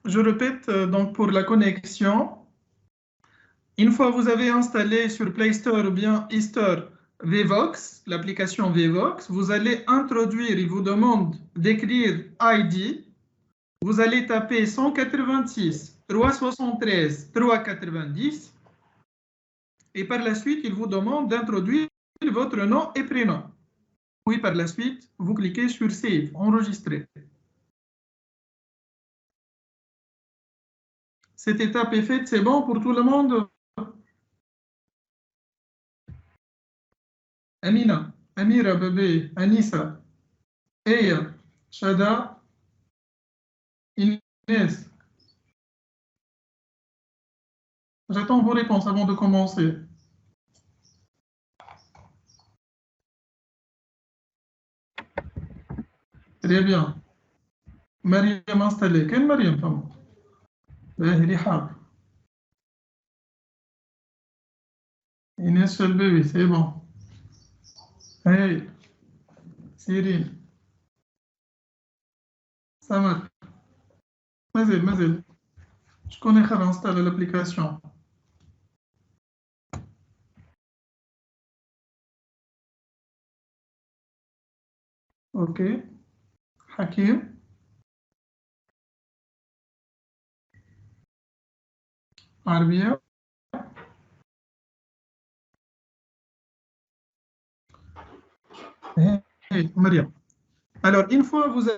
Je répète, donc pour la connexion, une fois que vous avez installé sur Play Store ou bien eStore Vvox, l'application Vvox, vous allez introduire, il vous demande d'écrire ID, vous allez taper 186 373 390 et par la suite, il vous demande d'introduire votre nom et prénom. Puis par la suite, vous cliquez sur Save, enregistrer. Cette étape est faite, c'est bon pour tout le monde? Amina, Amira, bébé, Anissa, Eya, Shada, Inès. J'attends vos réponses avant de commencer. Très bien. Mariam installée. Quelle Mariam, femme? Rihab. Inès Chalbewi, c'est bon. Hey, Cyril, Samar. Mazel. Je connais comment installer l'application. OK. Hakim. Arbia. Hey, Mariam. Alors, une fois que vous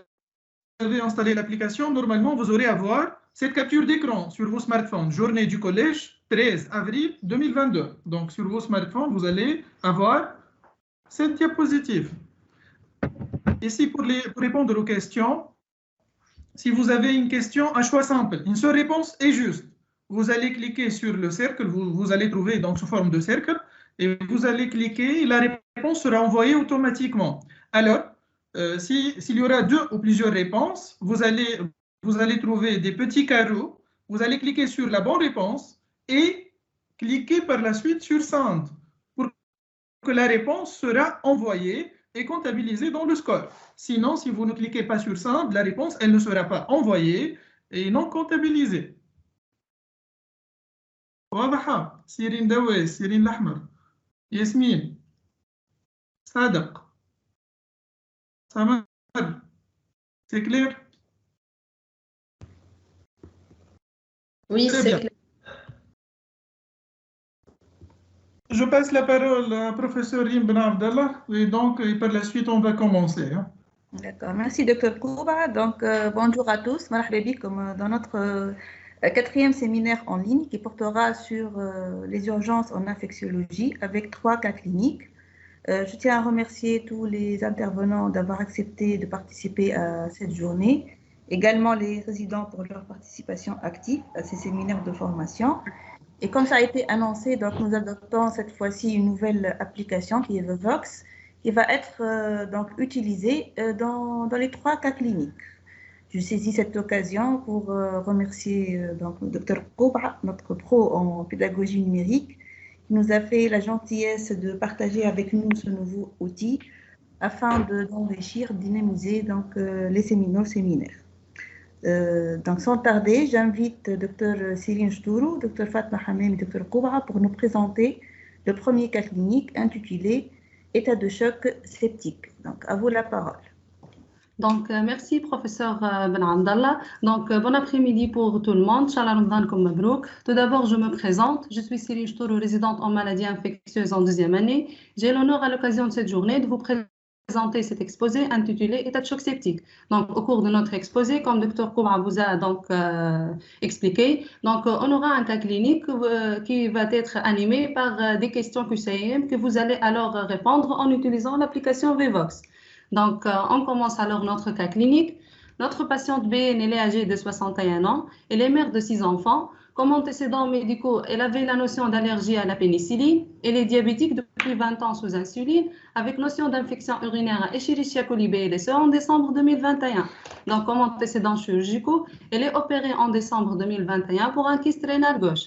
avez installé l'application, normalement, vous aurez à voir cette capture d'écran sur vos smartphones. Journée du collège, 13 avril 2022. Donc, sur vos smartphones, vous allez avoir cette diapositive. Ici, pour répondre aux questions, si vous avez une question, un choix simple, une seule réponse est juste. Vous allez cliquer sur le cercle, vous allez trouver donc sous forme de cercle, et vous allez cliquer, et la réponse sera envoyée automatiquement. Alors, s'il y aura deux ou plusieurs réponses, vous allez trouver des petits carreaux, vous allez cliquer sur la bonne réponse et cliquer par la suite sur Send pour que la réponse sera envoyée et comptabilisée dans le score. Sinon, si vous ne cliquez pas sur Send, la réponse, elle ne sera pas envoyée et non comptabilisée. واضحة سيرين دواس سيرين الأحمر ياسمين صادق سمر c'est clair? Oui, Très c'est bien. clair. Je passe la parole à professeur Ibn Abdallah et donc par la suite on va commencer. D'accord, merci Dr Kouba. Donc bonjour à tous, marhaba bikoum dans notre quatrième séminaire en ligne qui portera sur les urgences en infectiologie avec 3 cas cliniques. Je tiens à remercier tous les intervenants d'avoir accepté de participer à cette journée, également les résidents pour leur participation active à ces séminaires de formation. Et comme ça a été annoncé, donc nous adoptons cette fois-ci une nouvelle application qui est Vvox, qui va être donc utilisée dans les 3 cas cliniques. Je saisis cette occasion pour remercier donc le Dr Kouba, notre pro en pédagogie numérique, qui nous a fait la gentillesse de partager avec nous ce nouveau outil afin d'enrichir, dynamiser donc, les séminaires. Donc sans tarder, j'invite Dr Céline Chtourou, Dr Fatma Hamem et Dr Kouba pour nous présenter le premier cas clinique intitulé État de choc septique. Donc à vous la parole. Donc, merci, professeur Ben Abdallah. Donc, bon après-midi pour tout le monde. Inch'Allah, Ramadankoum mabrouk. Tout d'abord, je me présente. Je suis Céline Chtourou, résidente en maladies infectieuses en 2e année. J'ai l'honneur à l'occasion de cette journée de vous présenter cet exposé intitulé État de choc septique. Donc, au cours de notre exposé, comme Dr Kouba vous a donc expliqué, donc on aura un cas clinique qui va être animé par des questions QCM que vous allez alors répondre en utilisant l'application Vvox. Donc, on commence alors notre cas clinique. Notre patiente BN, elle est âgée de 61 ans. Elle est mère de 6 enfants. Comme antécédents médicaux, elle avait la notion d'allergie à la pénicilline. Elle est diabétique depuis 20 ans sous insuline, avec notion d'infection urinaire à Escherichia coli BLSE en décembre 2021. Donc, comme antécédents chirurgicaux, elle est opérée en décembre 2021 pour un kyste rénal gauche.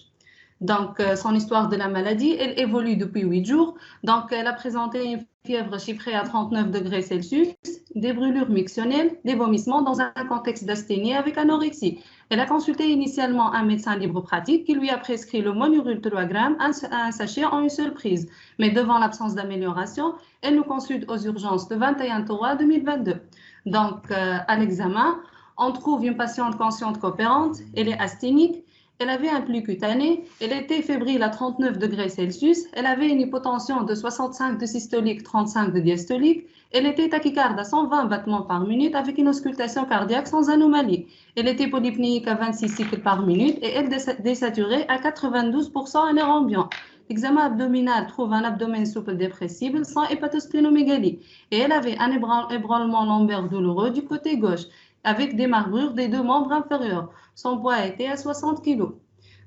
Donc, son histoire de la maladie, elle évolue depuis 8 jours. Donc, elle a présenté une fièvre chiffrée à 39 degrés Celsius, des brûlures mictionnelles, des vomissements dans un contexte d'asthénie avec anorexie. Elle a consulté initialement un médecin libre pratique qui lui a prescrit le Monurul 3 grammes, un sachet en une seule prise. Mais devant l'absence d'amélioration, elle nous consulte aux urgences le 21 Torah 2022. Donc, à l'examen, on trouve une patiente consciente coopérante, elle est asthénique, elle avait un pli cutané, elle était fébrile à 39 degrés Celsius, elle avait une hypotension de 65 de systolique, 35 de diastolique, elle était tachycarde à 120 battements par minute avec une auscultation cardiaque sans anomalie. Elle était polypnéique à 26 cycles par minute et elle désaturée à 92% en air ambiant. L'examen abdominal trouve un abdomen souple dépressible sans hépatosplénomégalie et elle avait un ébranlement lombaire douloureux du côté gauche avec des marbrures des deux membres inférieurs. Son poids était à 60 kg.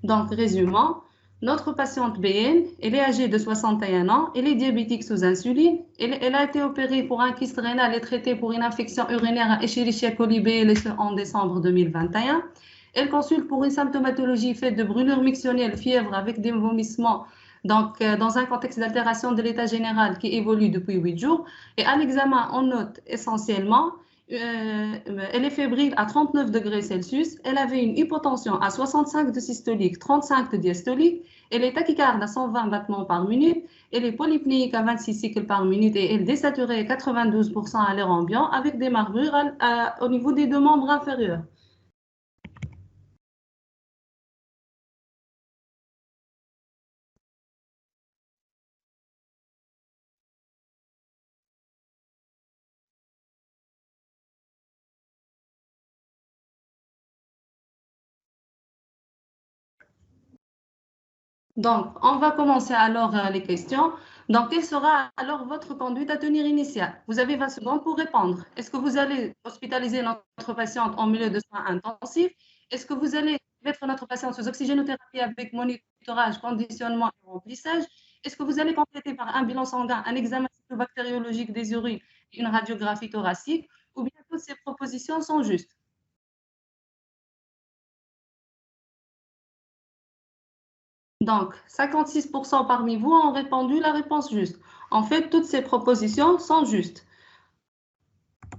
Donc, résumant, notre patiente BN, elle est âgée de 61 ans, elle est diabétique sous insuline, elle a été opérée pour un kyste rénal et traitée pour une infection urinaire à Escherichia coli BL en décembre 2021. Elle consulte pour une symptomatologie faite de brûlures mictionnelles, fièvre avec des vomissements, donc dans un contexte d'altération de l'état général qui évolue depuis 8 jours. Et à l'examen, on note essentiellement elle est fébrile à 39 degrés Celsius, elle avait une hypotension à 65 de systolique, 35 de diastolique, elle est tachycarde à 120 battements par minute, elle est polypnéique à 26 cycles par minute et elle désaturée à 92% à l'air ambiant avec des marbrures au niveau des deux membres inférieurs. Donc, on va commencer alors les questions. Donc, quelle sera alors votre conduite à tenir initiale? Vous avez 20 secondes pour répondre. Est-ce que vous allez hospitaliser notre patiente en milieu de soins intensifs? Est-ce que vous allez mettre notre patiente sous oxygénothérapie avec monitorage, conditionnement et remplissage? Est-ce que vous allez compléter par un bilan sanguin, un examen cytobactériologique des urines, une radiographie thoracique? Ou bien toutes ces propositions sont justes? Donc, 56% parmi vous ont répondu la réponse juste. En fait, toutes ces propositions sont justes.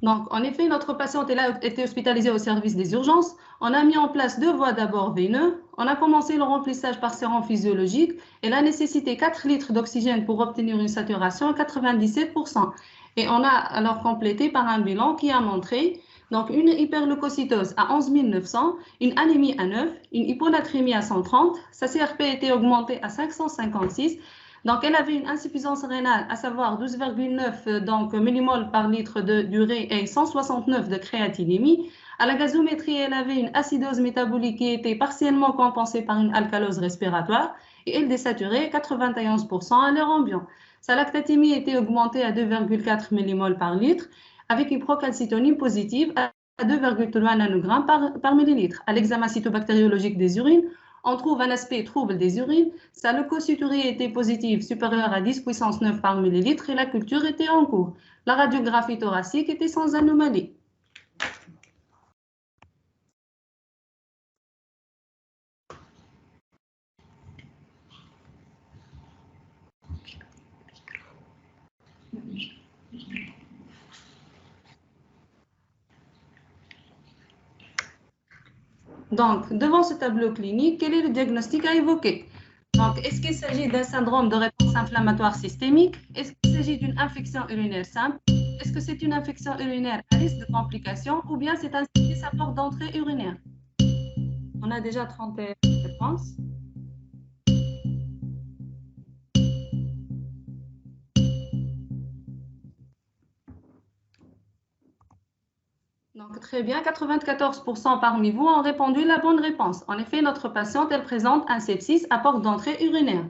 Donc, en effet, notre patiente a été hospitalisée au service des urgences. On a mis en place 2 voies d'abord veineuses. On a commencé le remplissage par sérum physiologique. Elle a nécessité 4 litres d'oxygène pour obtenir une saturation à 97%. Et on a alors complété par un bilan qui a montré donc une hyperleucocytose à 11 900, une anémie à 9, une hyponatrémie à 130, sa CRP était augmentée à 556. Donc, elle avait une insuffisance rénale, à savoir 12,9 millimoles par litre d'urée et 169 de créatinémie. À la gazométrie, elle avait une acidose métabolique qui était partiellement compensée par une alcalose respiratoire et elle désaturait 91% à l'air ambiant. Sa lactatémie était augmentée à 2,4 millimoles par litre avec une procalcitonie positive à 2,3 nanogrammes par millilitre. À l'examen cytobactériologique des urines, on trouve un aspect trouble des urines. Sa leucocyturie était positive, supérieure à 10 puissance 9 par millilitre et la culture était en cours. La radiographie thoracique était sans anomalie. Donc, devant ce tableau clinique, quel est le diagnostic à évoquer? Donc, est-ce qu'il s'agit d'un syndrome de réponse inflammatoire systémique? Est-ce qu'il s'agit d'une infection urinaire simple? Est-ce que c'est une infection urinaire à risque de complications ou bien c'est un service à porte d'entrée urinaire? On a déjà 31 réponses. Donc, très bien, 94% parmi vous ont répondu la bonne réponse. En effet, notre patiente, elle présente un sepsis à porte d'entrée urinaire.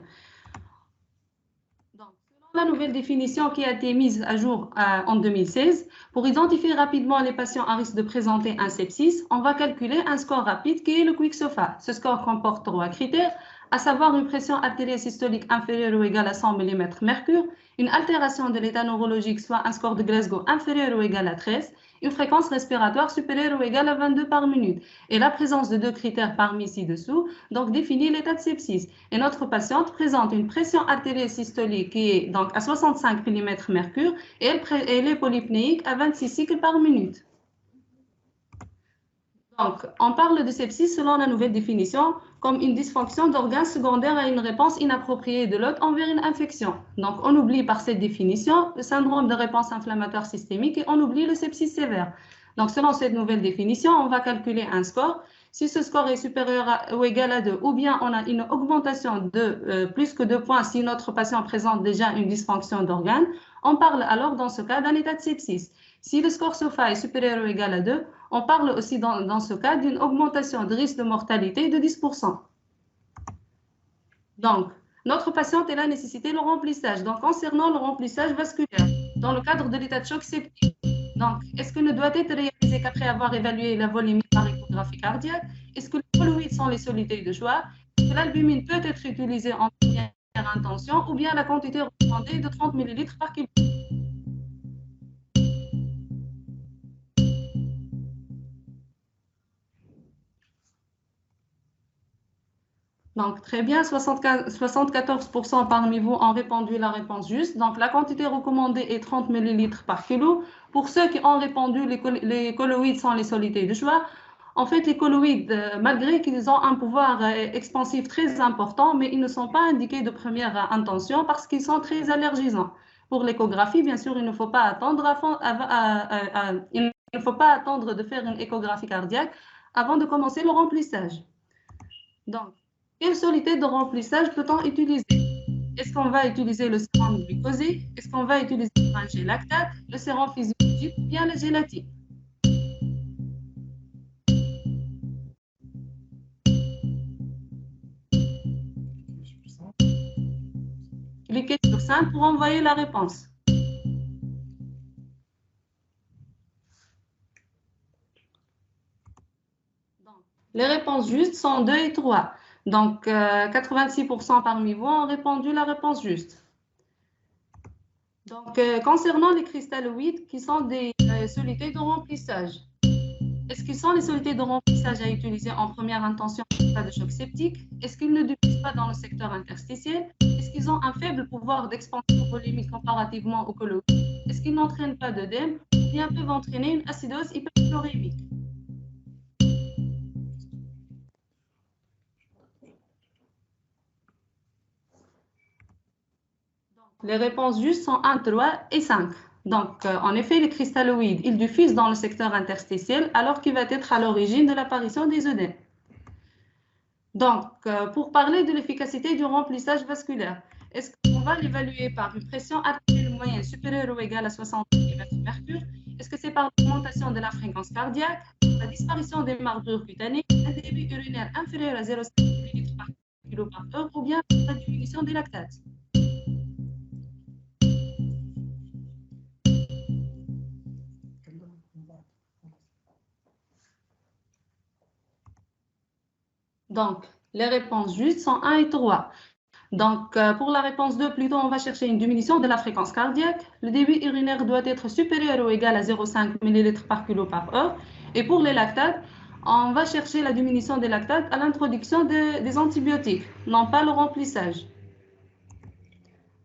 Donc, selon la nouvelle définition qui a été mise à jour en 2016, pour identifier rapidement les patients à risque de présenter un sepsis, on va calculer un score rapide qui est le QuickSOFA. Ce score comporte 3 critères, à savoir une pression artérielle systolique inférieure ou égale à 100 mm mercure, une altération de l'état neurologique, soit un score de Glasgow inférieur ou égal à 13, une fréquence respiratoire supérieure ou égale à 22 par minute et la présence de deux critères parmi ci-dessous, donc définit l'état de sepsis. Et notre patiente présente une pression artérielle systolique qui est donc à 65 mm/mercure et elle est polypnéique à 26 cycles par minute. Donc, on parle de sepsis selon la nouvelle définition comme une dysfonction d'organes secondaires à une réponse inappropriée de l'hôte envers une infection. Donc, on oublie par cette définition le syndrome de réponse inflammatoire systémique et on oublie le sepsis sévère. Donc, selon cette nouvelle définition, on va calculer un score. Si ce score est supérieur ou égal à 2, ou bien on a une augmentation de plus que 2 points si notre patient présente déjà une dysfonction d'organes, on parle alors dans ce cas d'un état de sepsis. Si le score SOFA est supérieur ou égal à 2, on parle aussi dans ce cas d'une augmentation de risque de mortalité de 10%. Donc, notre patiente elle a nécessité le remplissage. Donc, concernant le remplissage vasculaire, dans le cadre de l'état de choc septique, donc, est-ce que ne doit être réalisé qu'après avoir évalué la volémie par échographie cardiaque? Est-ce que les colloïdes sont les solutés de choix? Est-ce que l'albumine peut être utilisée en première intention ou bien la quantité recommandée de 30 ml par kilo? Donc, très bien, 74% parmi vous ont répondu la réponse juste. Donc, la quantité recommandée est 30 ml par kilo. Pour ceux qui ont répondu les colloïdes sont les solutés de choix. En fait, les colloïdes, malgré qu'ils ont un pouvoir expansif très important, mais ils ne sont pas indiqués de première intention parce qu'ils sont très allergisants. Pour l'échographie, bien sûr, il ne faut pas attendre de faire une échographie cardiaque avant de commencer le remplissage. Donc, quelle soluté de remplissage peut-on utiliser? Est-ce qu'on va utiliser le sérum glucosé? Est-ce qu'on va utiliser un gel lactate, le sérum physiologique ou bien la gélatine? Cliquez sur 5 pour envoyer la réponse. Donc, les réponses justes sont 2 et 3. Donc, 86% parmi vous ont répondu la réponse juste. Donc, concernant les cristalloïdes qui sont des solutés de remplissage, est-ce qu'ils sont les solutés de remplissage à utiliser en première intention en cas de choc septique? Est-ce qu'ils ne diffusent pas dans le secteur interstitiel? Est-ce qu'ils ont un faible pouvoir d'expansion volémique comparativement aux colloïdes? Est-ce qu'ils n'entraînent pas d'œdème ou bien peuvent entraîner une acidose hyperchlorémique? Les réponses justes sont 1, 3 et 5. Donc, en effet, les cristalloïdes, ils diffusent dans le secteur interstitiel alors qu'il va être à l'origine de l'apparition des œdèmes. Donc, pour parler de l'efficacité du remplissage vasculaire, est-ce qu'on va l'évaluer par une pression artérielle moyenne supérieure ou égale à 60 mm/mercure? Est-ce que c'est par l'augmentation de la fréquence cardiaque, la disparition des marbrures cutanées, un débit urinaire inférieur à 0,5 ml par kilo par heure ou bien la diminution des lactates? Donc, les réponses justes sont 1 et 3. Donc, pour la réponse 2, plutôt, on va chercher une diminution de la fréquence cardiaque. Le débit urinaire doit être supérieur ou égal à 0,5 ml par kilo par heure. Et pour les lactates, on va chercher la diminution des lactates à l'introduction des antibiotiques, non pas le remplissage.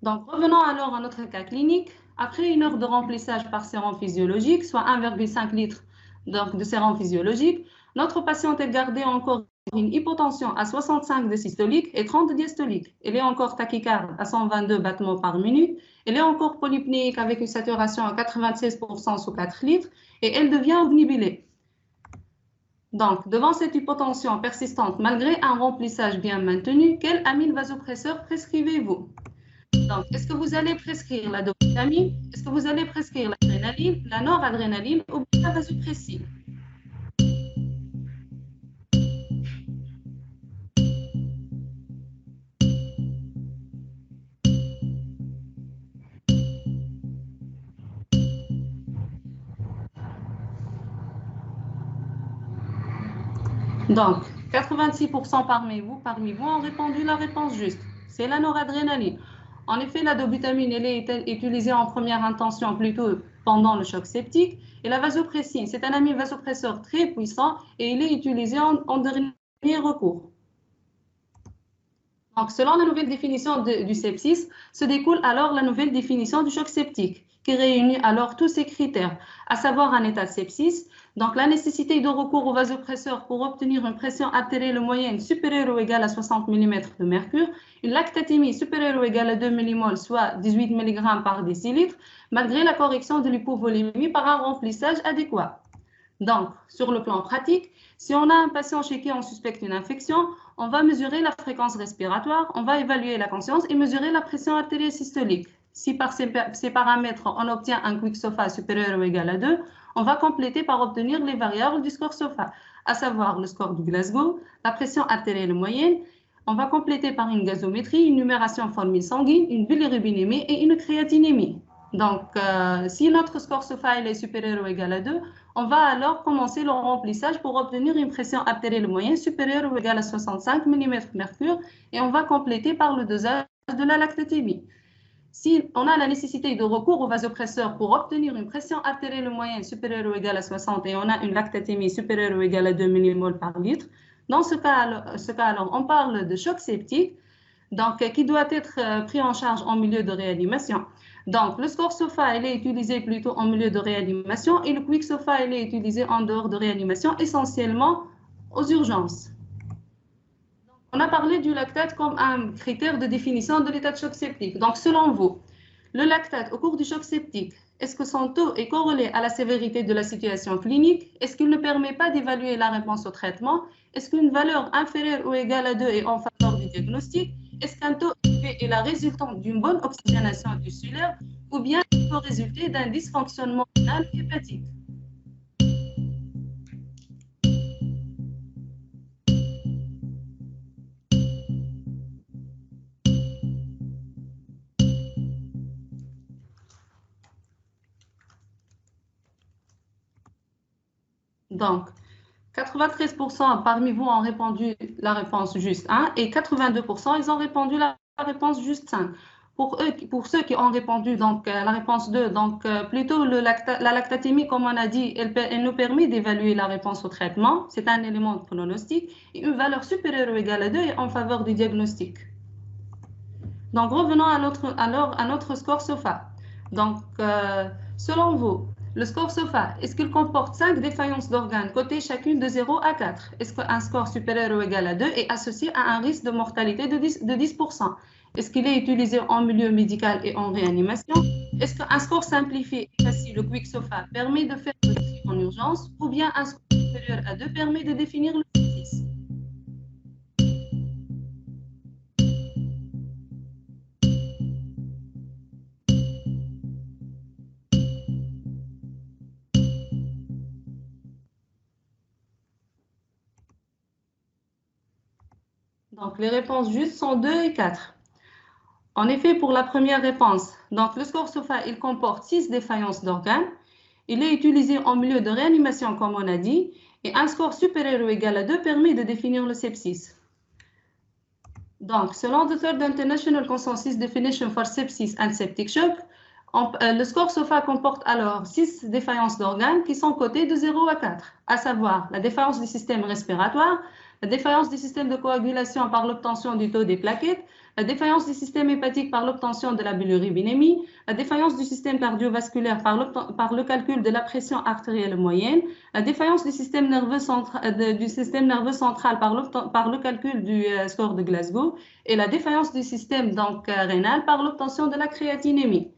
Donc, revenons alors à notre cas clinique. Après une heure de remplissage par sérum physiologique, soit 1,5 litre de sérum physiologique, notre patiente est gardée encore une hypotension à 65 de systolique et 30 de diastolique. Elle est encore tachycarde à 122 battements par minute. Elle est encore polypnéique avec une saturation à 96% sous 4 litres et elle devient obnubilée. Donc, devant cette hypotension persistante, malgré un remplissage bien maintenu, quel amyle vasopresseur prescrivez-vous? Donc, est-ce que vous allez prescrire la dopamine? Est-ce que vous allez prescrire l'adrénaline, la noradrénaline ou la vasopressine? Donc, 86% parmi vous ont répondu la réponse juste. C'est la noradrénaline. En effet, la dobutamine elle est utilisée en première intention plutôt pendant le choc septique. Et la vasopressine, c'est un ami vasopresseur très puissant et il est utilisé en dernier recours. Donc, selon la nouvelle définition du sepsis, se découle alors la nouvelle définition du choc septique, qui réunit alors tous ces critères, à savoir un état de sepsis, donc la nécessité de recours au vasopresseur pour obtenir une pression artérielle moyenne supérieure ou égale à 60 mm de mercure, une lactatémie supérieure ou égale à 2 mmol, soit 18 mg par décilitre, malgré la correction de l'hypovolémie par un remplissage adéquat. Donc, sur le plan pratique, si on a un patient chez qui on suspecte une infection, on va mesurer la fréquence respiratoire, on va évaluer la conscience et mesurer la pression artérielle systolique. Si par ces paramètres, on obtient un quick SOFA supérieur ou égal à 2, on va compléter par obtenir les variables du score SOFA, à savoir le score du Glasgow, la pression artérielle moyenne. On va compléter par une gazométrie, une numération formule sanguine, une bilirubinémie et une créatinémie. Donc, si notre score SOFA est supérieur ou égal à 2, on va alors commencer le remplissage pour obtenir une pression artérielle moyenne supérieure ou égale à 65 mm mercure et on va compléter par le dosage de la lactatémie. Si on a la nécessité de recours au vasopresseur pour obtenir une pression artérielle moyenne supérieure ou égale à 60 et on a une lactatémie supérieure ou égale à 2 mmol par litre, dans ce cas alors, on parle de choc septique, donc qui doit être pris en charge en milieu de réanimation. Donc, le score SOFA, il est utilisé plutôt en milieu de réanimation et le quick SOFA, il est utilisé en dehors de réanimation, essentiellement aux urgences. On a parlé du lactate comme un critère de définition de l'état de choc septique. Donc, selon vous, le lactate au cours du choc septique, est-ce que son taux est corrélé à la sévérité de la situation clinique? Est-ce qu'il ne permet pas d'évaluer la réponse au traitement? Est-ce qu'une valeur inférieure ou égale à 2 est en faveur du diagnostic? Est-ce qu'un taux élevé est la résultante d'une bonne oxygénation tissulaire ou bien il peut résulter d'un dysfonctionnement rénal hépatique? Donc, 93% parmi vous ont répondu la réponse juste 1 et 82% ils ont répondu la réponse juste 5. Pour ceux qui ont répondu donc, la réponse 2, donc plutôt la lactatémie, comme on a dit, elle nous permet d'évaluer la réponse au traitement. C'est un élément de pronostic. Et une valeur supérieure ou égale à 2 est en faveur du diagnostic. Donc, revenons à notre score SOFA. Donc, selon vous, le score SOFA, est-ce qu'il comporte 5 défaillances d'organes cotées chacune de 0 à 4? Est-ce qu'un score supérieur ou égal à 2 est associé à un risque de mortalité de 10%? Est-ce qu'il est utilisé en milieu médical et en réanimation? Est-ce qu'un score simplifié et facile, le quick SOFA, permet de faire le tri en urgence? Ou bien un score supérieur à 2 permet de définir le sepsis? Donc, les réponses justes sont 2 et 4. En effet, pour la première réponse, donc le score SOFA, il comporte 6 défaillances d'organes. Il est utilisé en milieu de réanimation, comme on a dit, et un score supérieur ou égal à 2 permet de définir le sepsis. Donc, selon the Third International Consensus Definition for Sepsis and Septic Shock, le score SOFA comporte alors 6 défaillances d'organes qui sont cotées de 0 à 4, à savoir la défaillance du système respiratoire, la défaillance du système de coagulation par l'obtention du taux des plaquettes, la défaillance du système hépatique par l'obtention de la bilirubinémie, la défaillance du système cardiovasculaire par le calcul de la pression artérielle moyenne, la défaillance du système nerveux central par le calcul du score de Glasgow et la défaillance du système rénal par l'obtention de la créatinémie.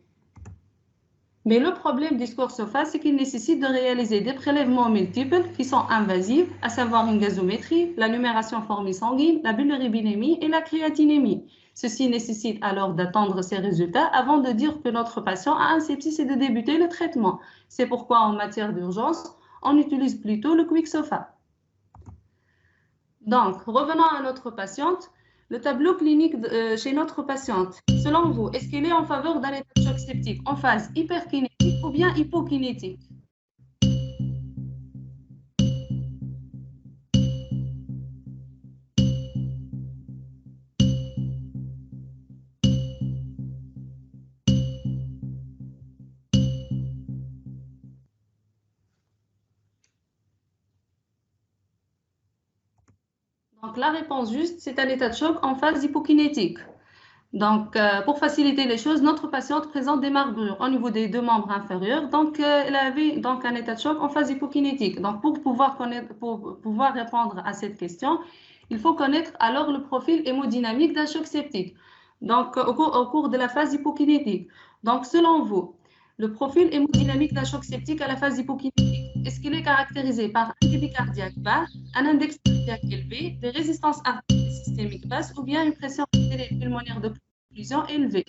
Mais le problème du score SOFA, c'est qu'il nécessite de réaliser des prélèvements multiples qui sont invasifs, à savoir une gazométrie, la numération formée sanguine, la bilirubinémie et la créatinémie. Ceci nécessite alors d'attendre ces résultats avant de dire que notre patient a un sepsis et de débuter le traitement. C'est pourquoi en matière d'urgence, on utilise plutôt le quick SOFA. Donc, revenons à notre patiente. Le tableau clinique chez notre patiente, selon vous, est-ce qu'il est en faveur d'un état de choc septique en phase hyperkinétique ou bien hypokinétique? Donc, la réponse juste, c'est un état de choc en phase hypokinétique. Donc, pour faciliter les choses, notre patiente présente des marbrures au niveau des deux membres inférieurs. Donc, elle avait donc un état de choc en phase hypokinétique. Donc, pour pouvoir répondre à cette question, il faut connaître alors le profil hémodynamique d'un choc septique. Donc, au cours de la phase hypokinétique. Donc, selon vous, le profil hémodynamique d'un choc septique à la phase hypokinétique, est-ce qu'il est caractérisé par un débit cardiaque bas, un index cardiaque élevé, des résistances artérielles systémiques basses ou bien une pression artérielle pulmonaire de occlusion élevée?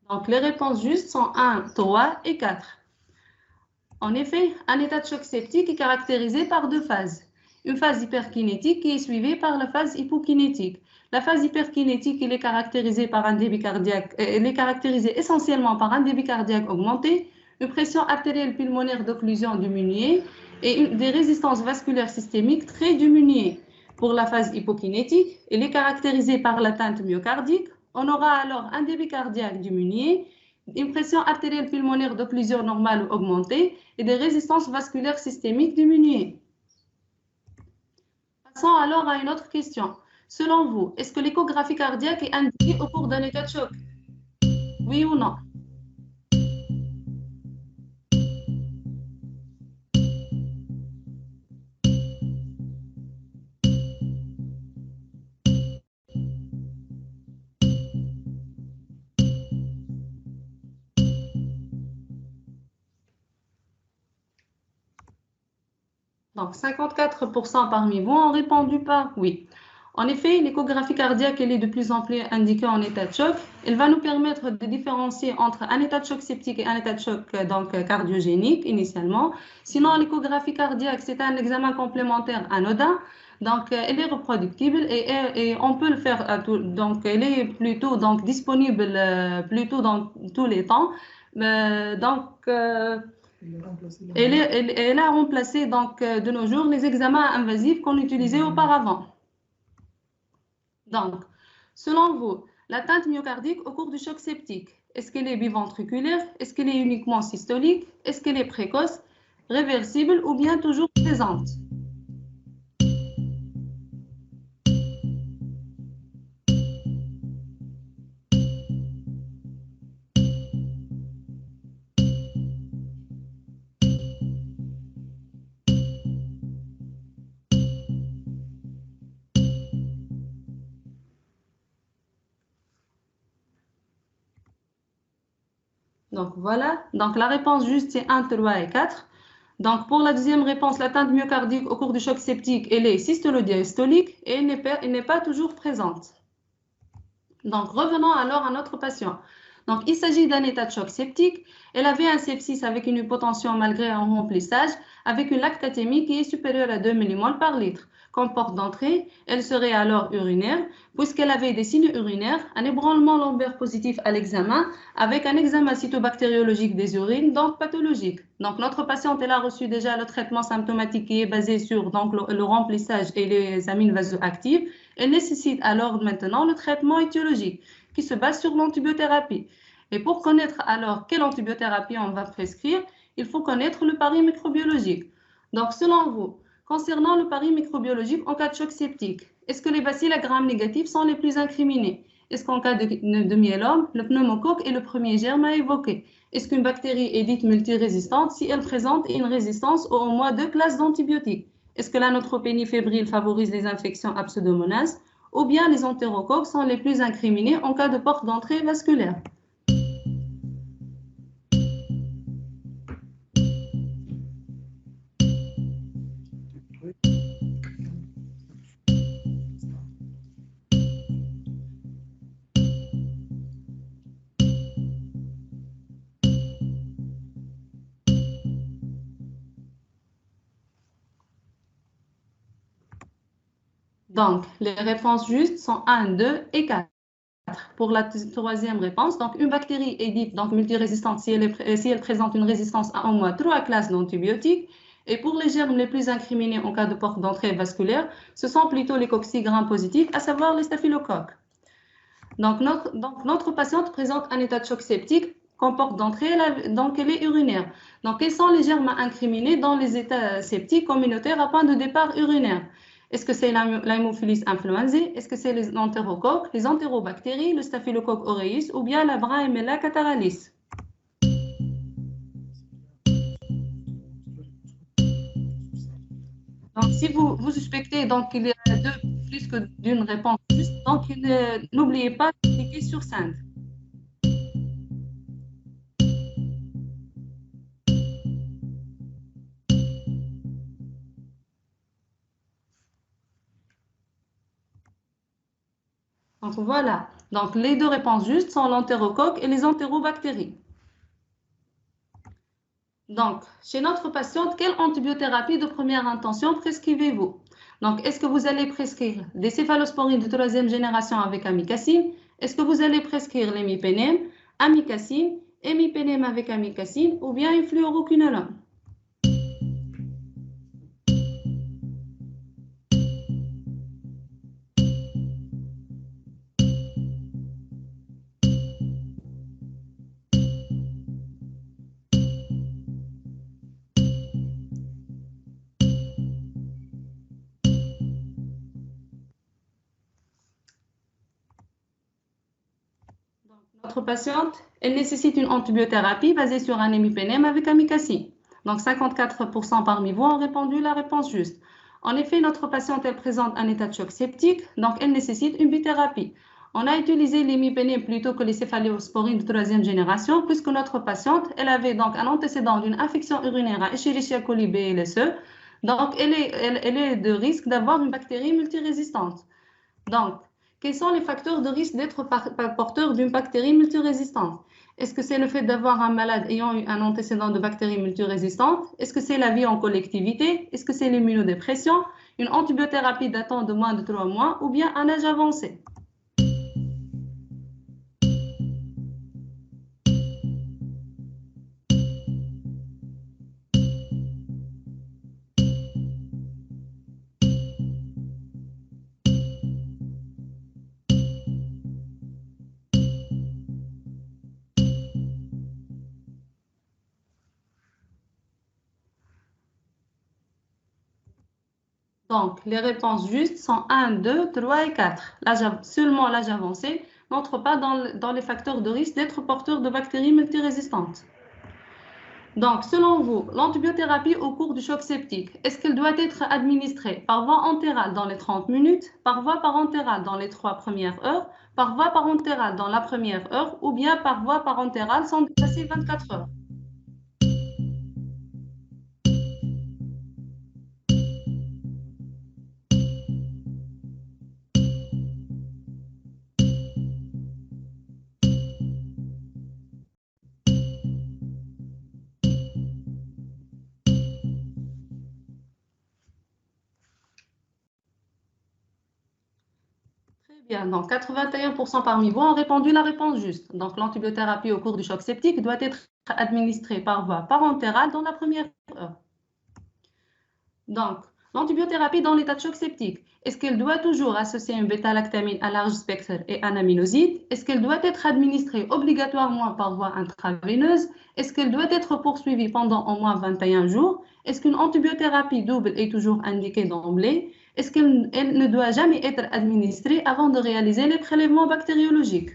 Donc, les réponses justes sont 1, 3 et 4. En effet, un état de choc septique est caractérisé par deux phases. Une phase hyperkinétique qui est suivie par la phase hypokinétique. La phase hyperkinétique, elle est caractérisée par un débit cardiaque, elle est caractérisée essentiellement par un débit cardiaque augmenté, une pression artérielle pulmonaire d'occlusion diminuée et des résistances vasculaires systémiques très diminuées. Pour la phase hypokinétique, elle est caractérisée par l'atteinte myocardique. On aura alors un débit cardiaque diminué, une pression artérielle pulmonaire d'occlusion normale ou augmentée et des résistances vasculaires systémiques diminuées. Passons alors à une autre question. Selon vous, est-ce que l'échographie cardiaque est indiquée au cours d'un état de choc? Oui ou non? Donc, 54% parmi vous ont répondu par oui. En effet, l'échographie cardiaque, elle est de plus en plus indiquée en état de choc. Elle va nous permettre de différencier entre un état de choc septique et un état de choc cardiogénique initialement. Sinon, l'échographie cardiaque, c'est un examen complémentaire anodin. Donc, elle est reproductible et on peut le faire à tout. Donc, elle est plutôt disponible plutôt dans tous les temps. Elle a remplacé de nos jours les examens invasifs qu'on utilisait auparavant. Donc, selon vous, l'atteinte myocardique au cours du choc septique, est-ce qu'elle est biventriculaire? Est-ce qu'elle est uniquement systolique? Est-ce qu'elle est précoce, réversible ou bien toujours présente? Donc voilà, donc la réponse juste c'est 1, 3 et 4. Donc pour la deuxième réponse, l'atteinte myocardique au cours du choc septique, elle est systolo-diastolique et elle n'est pas toujours présente. Donc revenons alors à notre patient. Donc il s'agit d'un état de choc septique. Elle avait un sepsis avec une hypotension malgré un remplissage, avec une lactatémie qui est supérieure à 2 mmol par litre. Comme porte d'entrée, elle serait alors urinaire, puisqu'elle avait des signes urinaires, un ébranlement lombaire positif à l'examen, avec un examen cytobactériologique des urines, donc pathologique. Donc notre patiente, elle a reçu déjà le traitement symptomatique qui est basé sur donc, le remplissage et les amines vasoactives. Elle nécessite alors maintenant le traitement étiologique qui se base sur l'antibiothérapie. Et pour connaître alors quelle antibiothérapie on va prescrire, il faut connaître le pari microbiologique. Donc selon vous, concernant le pari microbiologique en cas de choc septique, est-ce que les bacilles à gram négatifs sont les plus incriminés? Est-ce qu'en cas de myélome, le pneumocoque est le premier germe à évoquer? Est-ce qu'une bactérie est dite multirésistante si elle présente une résistance aux au moins 2 classes d'antibiotiques? Est-ce que la neutropénie fébrile favorise les infections à pseudomonas? Ou bien les entérocoques sont les plus incriminés en cas de porte d'entrée vasculaire? Donc, les réponses justes sont 1, 2 et 4. Pour la troisième réponse, donc une bactérie est dite donc multirésistante si elle présente une résistance à au moins 3 classes d'antibiotiques. Et pour les germes les plus incriminés en cas de porte d'entrée vasculaire, ce sont plutôt les cocci gram positifs, à savoir les staphylocoques. Notre patiente présente un état de choc septique, comporte d'entrée, donc elle est urinaire. Donc, quels sont les germes incriminés dans les états septiques communautaires à point de départ urinaire? Est-ce que c'est l'Haemophilus influenzae? Est-ce que c'est les entérocoques, les entérobactéries, le Staphylococcus aureus ou bien la Braemella cataralis? Donc, si vous suspectez qu'il y a plus que d'une réponse juste, donc n'oubliez pas de cliquer sur Send. Donc voilà. Donc les deux réponses justes sont l'entérocoque et les entérobactéries. Donc, chez notre patiente, quelle antibiothérapie de première intention prescrivez-vous? Donc, est-ce que vous allez prescrire des céphalosporines de troisième génération avec amikacine? Est-ce que vous allez prescrire l'hémipénème, amikacine, hémipénème avec amikacine ou bien une fluoroquinolone? Notre patiente, elle nécessite une antibiothérapie basée sur un hémipénème avec amikacine. Donc 54% parmi vous ont répondu la réponse juste. En effet, notre patiente, elle présente un état de choc septique, donc elle nécessite une bithérapie. On a utilisé l'hémipénème plutôt que les céphalosporines de troisième génération, puisque notre patiente, elle avait donc un antécédent d'une infection urinaire à Escherichia coli BLSE, donc elle est de risque d'avoir une bactérie multirésistante. Donc, quels sont les facteurs de risque d'être porteur d'une bactérie multirésistante? Est-ce que c'est le fait d'avoir un malade ayant eu un antécédent de bactérie multirésistante? Est-ce que c'est la vie en collectivité? Est-ce que c'est l'immunodépression? Une antibiothérapie datant de moins de 3 mois ou bien un âge avancé? Donc, les réponses justes sont 1, 2, 3 et 4. Seulement l'âge avancé n'entre pas dans les facteurs de risque d'être porteur de bactéries multirésistantes. Donc, selon vous, l'antibiothérapie au cours du choc septique, est-ce qu'elle doit être administrée par voie entérale dans les 30 minutes, par voie parentérale dans les 3 premières heures, par voie parentérale dans la première heure ou bien par voie parentérale sans dépasser 24 heures? Bien, donc 81% parmi vous ont répondu la réponse juste. Donc l'antibiothérapie au cours du choc septique doit être administrée par voie parentérale dans la première heure. Donc, l'antibiothérapie dans l'état de choc septique, est-ce qu'elle doit toujours associer une bêta-lactamine à large spectre et un aminoside? Est-ce qu'elle doit être administrée obligatoirement par voie intraveineuse? Est-ce qu'elle doit être poursuivie pendant au moins 21 jours? Est-ce qu'une antibiothérapie double est toujours indiquée d'emblée? Est-ce qu'elle ne doit jamais être administrée avant de réaliser les prélèvements bactériologiques?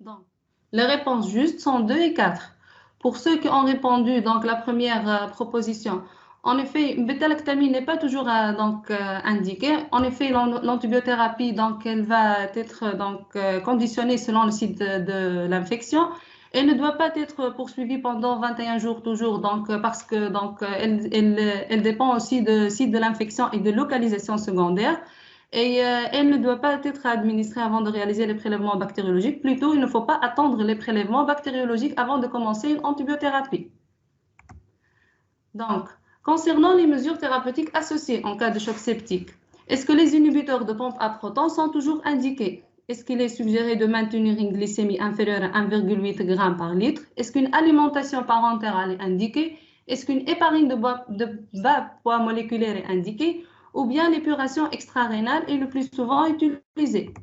Donc, les réponses justes sont 2 et 4. Pour ceux qui ont répondu donc la première proposition, en effet, une bêta-lactamine n'est pas toujours indiquée. En effet, l'antibiothérapie donc elle va être conditionnée selon le site de l'infection. Elle ne doit pas être poursuivie pendant 21 jours toujours, parce que elle dépend aussi du site de l'infection et de localisation secondaire. Et elle ne doit pas être administrée avant de réaliser les prélèvements bactériologiques. Plutôt, il ne faut pas attendre les prélèvements bactériologiques avant de commencer une antibiothérapie. Donc, concernant les mesures thérapeutiques associées en cas de choc septique, est-ce que les inhibiteurs de pompe à protons sont toujours indiqués? Est-ce qu'il est suggéré de maintenir une glycémie inférieure à 1,8 g par litre? Est-ce qu'une alimentation parentérale est indiquée? Est-ce qu'une héparine de bas poids moléculaire est indiquée? Ou bien l'épuration extra-rénale est le plus souvent utilisée?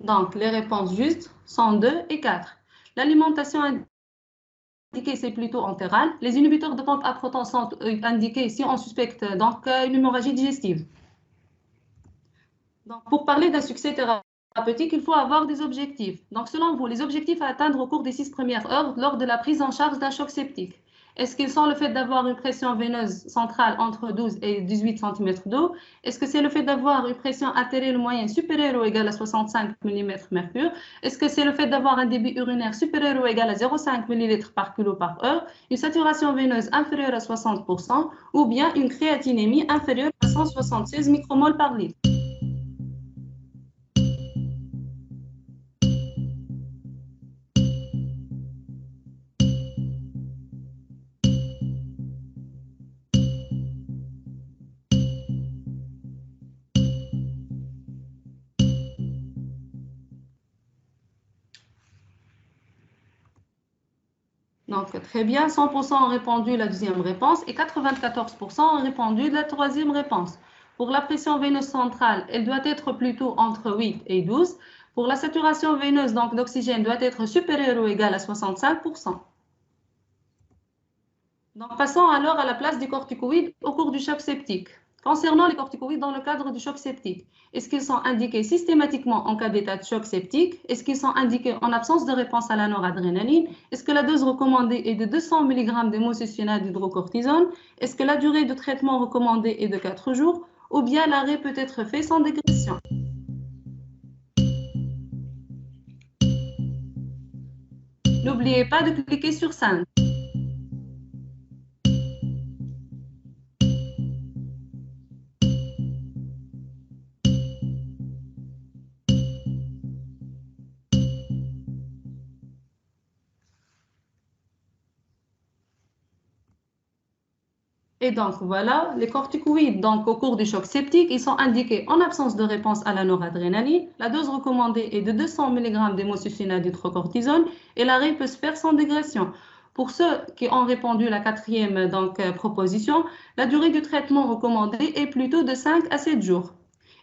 Donc, les réponses justes sont 2 et 4. L'alimentation indiquée, c'est plutôt entérale. Les inhibiteurs de pompe à protons sont indiqués si on suspecte donc une hémorragie digestive. Donc, pour parler d'un succès thérapeutique, il faut avoir des objectifs. Donc, selon vous, les objectifs à atteindre au cours des 6 premières heures lors de la prise en charge d'un choc septique, est-ce qu'ils sont le fait d'avoir une pression veineuse centrale entre 12 et 18 cm d'eau? Est-ce que c'est le fait d'avoir une pression artérielle moyenne supérieure ou égale à 65 mm/mercure? Est-ce que c'est le fait d'avoir un débit urinaire supérieur ou égal à 0,5 ml par kilo par heure, une saturation veineuse inférieure à 60% ou bien une créatinémie inférieure à 176 micromoles par litre? Donc, très bien, 100% ont répondu la deuxième réponse et 94% ont répondu la troisième réponse. Pour la pression veineuse centrale, elle doit être plutôt entre 8 et 12. Pour la saturation veineuse d'oxygène, doit être supérieure ou égale à 65%. Donc, passons alors à la place des corticoïdes au cours du choc septique. Concernant les corticoïdes dans le cadre du choc septique, est-ce qu'ils sont indiqués systématiquement en cas d'état de choc septique? Est-ce qu'ils sont indiqués en absence de réponse à la noradrénaline? Est-ce que la dose recommandée est de 200 mg d'émocycillin d'hydrocortisone? Est-ce que la durée de traitement recommandée est de 4 jours? Ou bien l'arrêt peut être fait sans dégression? N'oubliez pas de cliquer sur Send. Et donc voilà, les corticoïdes donc, au cours du choc septique, ils sont indiqués en absence de réponse à la noradrénaline. La dose recommandée est de 200 mg d'émocycillin d'hydrocortisone et l'arrêt peut se faire sans dégression. Pour ceux qui ont répondu la quatrième proposition, la durée du traitement recommandé est plutôt de 5 à 7 jours.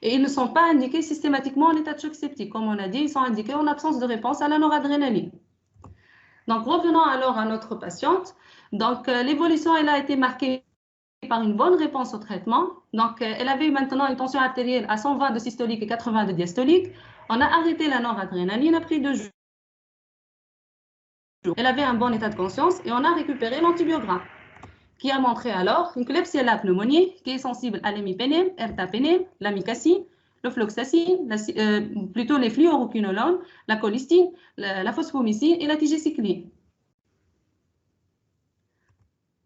Et ils ne sont pas indiqués systématiquement en état de choc septique. Comme on a dit, ils sont indiqués en absence de réponse à la noradrénaline. Donc revenons alors à notre patiente. Donc l'évolution elle a été marquée par une bonne réponse au traitement. Donc, elle avait maintenant une tension artérielle à 120 de systolique et 80 de diastolique. On a arrêté la noradrénaline après 2 jours. Elle avait un bon état de conscience et on a récupéré l'antibiogramme qui a montré alors une Klebsiella pneumoniae qui est sensible à l'imipénème, ertapenem, l'amicacine, le floxacine, plutôt les fluoroquinolones, la colistine, la phosphomycine et la tigecycline.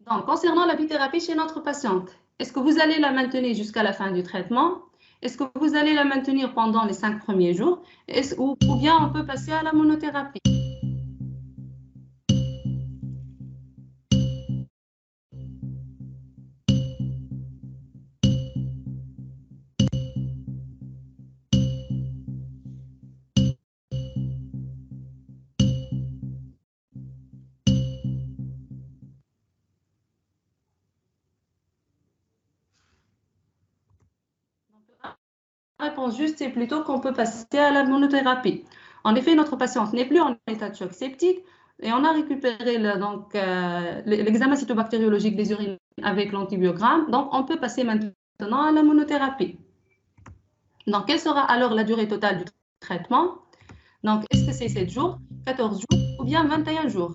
Donc, concernant la bithérapie chez notre patiente, est-ce que vous allez la maintenir jusqu'à la fin du traitement? Est-ce que vous allez la maintenir pendant les 5 premiers jours? Ou bien on peut passer à la monothérapie? La réponse juste, c'est plutôt qu'on peut passer à la monothérapie. En effet, notre patiente n'est plus en état de choc septique et on a récupéré l'examen cytobactériologique des urines avec l'antibiogramme. Donc, on peut passer maintenant à la monothérapie. Donc, quelle sera alors la durée totale du traitement? Donc, est-ce que c'est 7 jours, 14 jours ou bien 21 jours?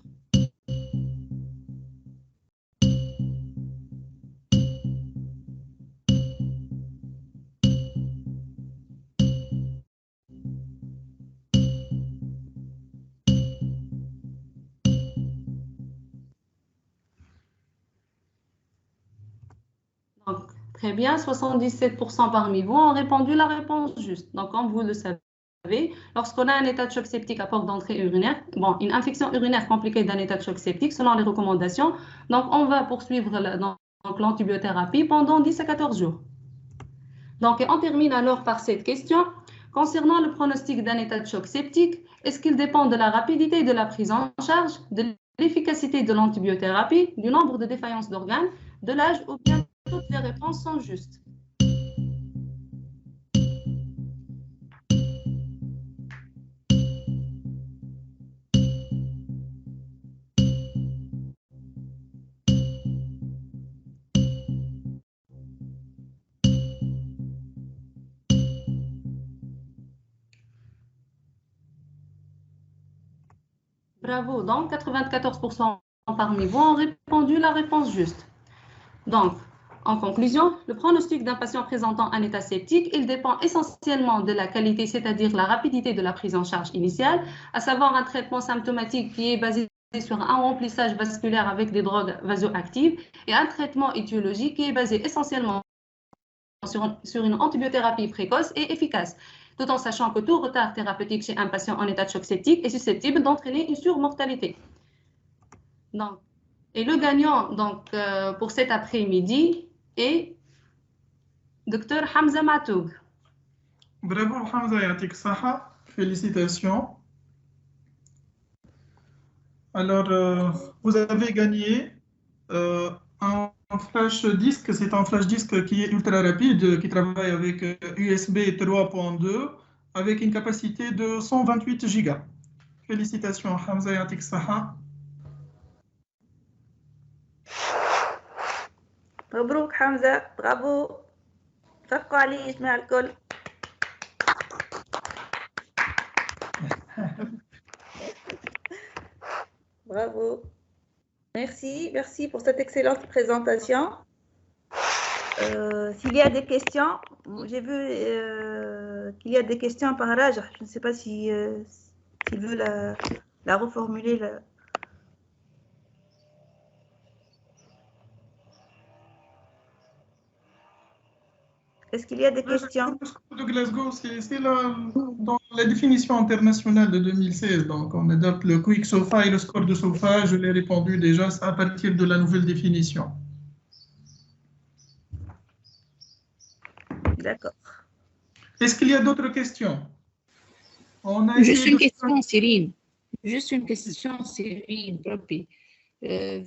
Très bien, 77% parmi vous ont répondu la réponse juste. Donc, comme vous le savez, lorsqu'on a un état de choc septique à porte d'entrée urinaire, bon, une infection urinaire compliquée d'un état de choc septique, selon les recommandations, donc on va poursuivre l'antibiothérapie pendant 10 à 14 jours. Donc, on termine alors par cette question. Concernant le pronostic d'un état de choc septique, est-ce qu'il dépend de la rapidité de la prise en charge, de l'efficacité de l'antibiothérapie, du nombre de défaillances d'organes, de l'âge ou bien toutes les réponses sont justes? Bravo, donc 94% parmi vous ont répondu la réponse juste. Donc, en conclusion, le pronostic d'un patient présentant un état septique, il dépend essentiellement de la qualité, c'est-à-dire la rapidité de la prise en charge initiale, à savoir un traitement symptomatique qui est basé sur un remplissage vasculaire avec des drogues vasoactives et un traitement étiologique qui est basé essentiellement sur une antibiothérapie précoce et efficace, tout en sachant que tout retard thérapeutique chez un patient en état de choc septique est susceptible d'entraîner une surmortalité. Donc, et le gagnant donc, pour cet après-midi est Dr Hamza Matoug. Bravo Hamza, yatik saha. Félicitations. Alors, vous avez gagné un flash disque. C'est un flash disque qui est ultra rapide, qui travaille avec USB 3.2 avec une capacité de 128 Go. Félicitations Hamza, yatik saha. مبروك حمزة برافو صفقوا عليه يا جماعة الكل. Bravo. Merci pour cette excellente présentation. S'il y a des questions, j'ai vu qu'il y a des questions par Rajah. Je ne sais pas s'il veut la reformuler. Est-ce qu'il y a des questions? Le score de Glasgow, c'est dans la définition internationale de 2016. Donc, on adopte le quick SOFA et le score de SOFA. Je l'ai répondu déjà à partir de la nouvelle définition. D'accord. Est-ce qu'il y a d'autres questions? Juste une question, Cyrine. Juste une question, Cyrine.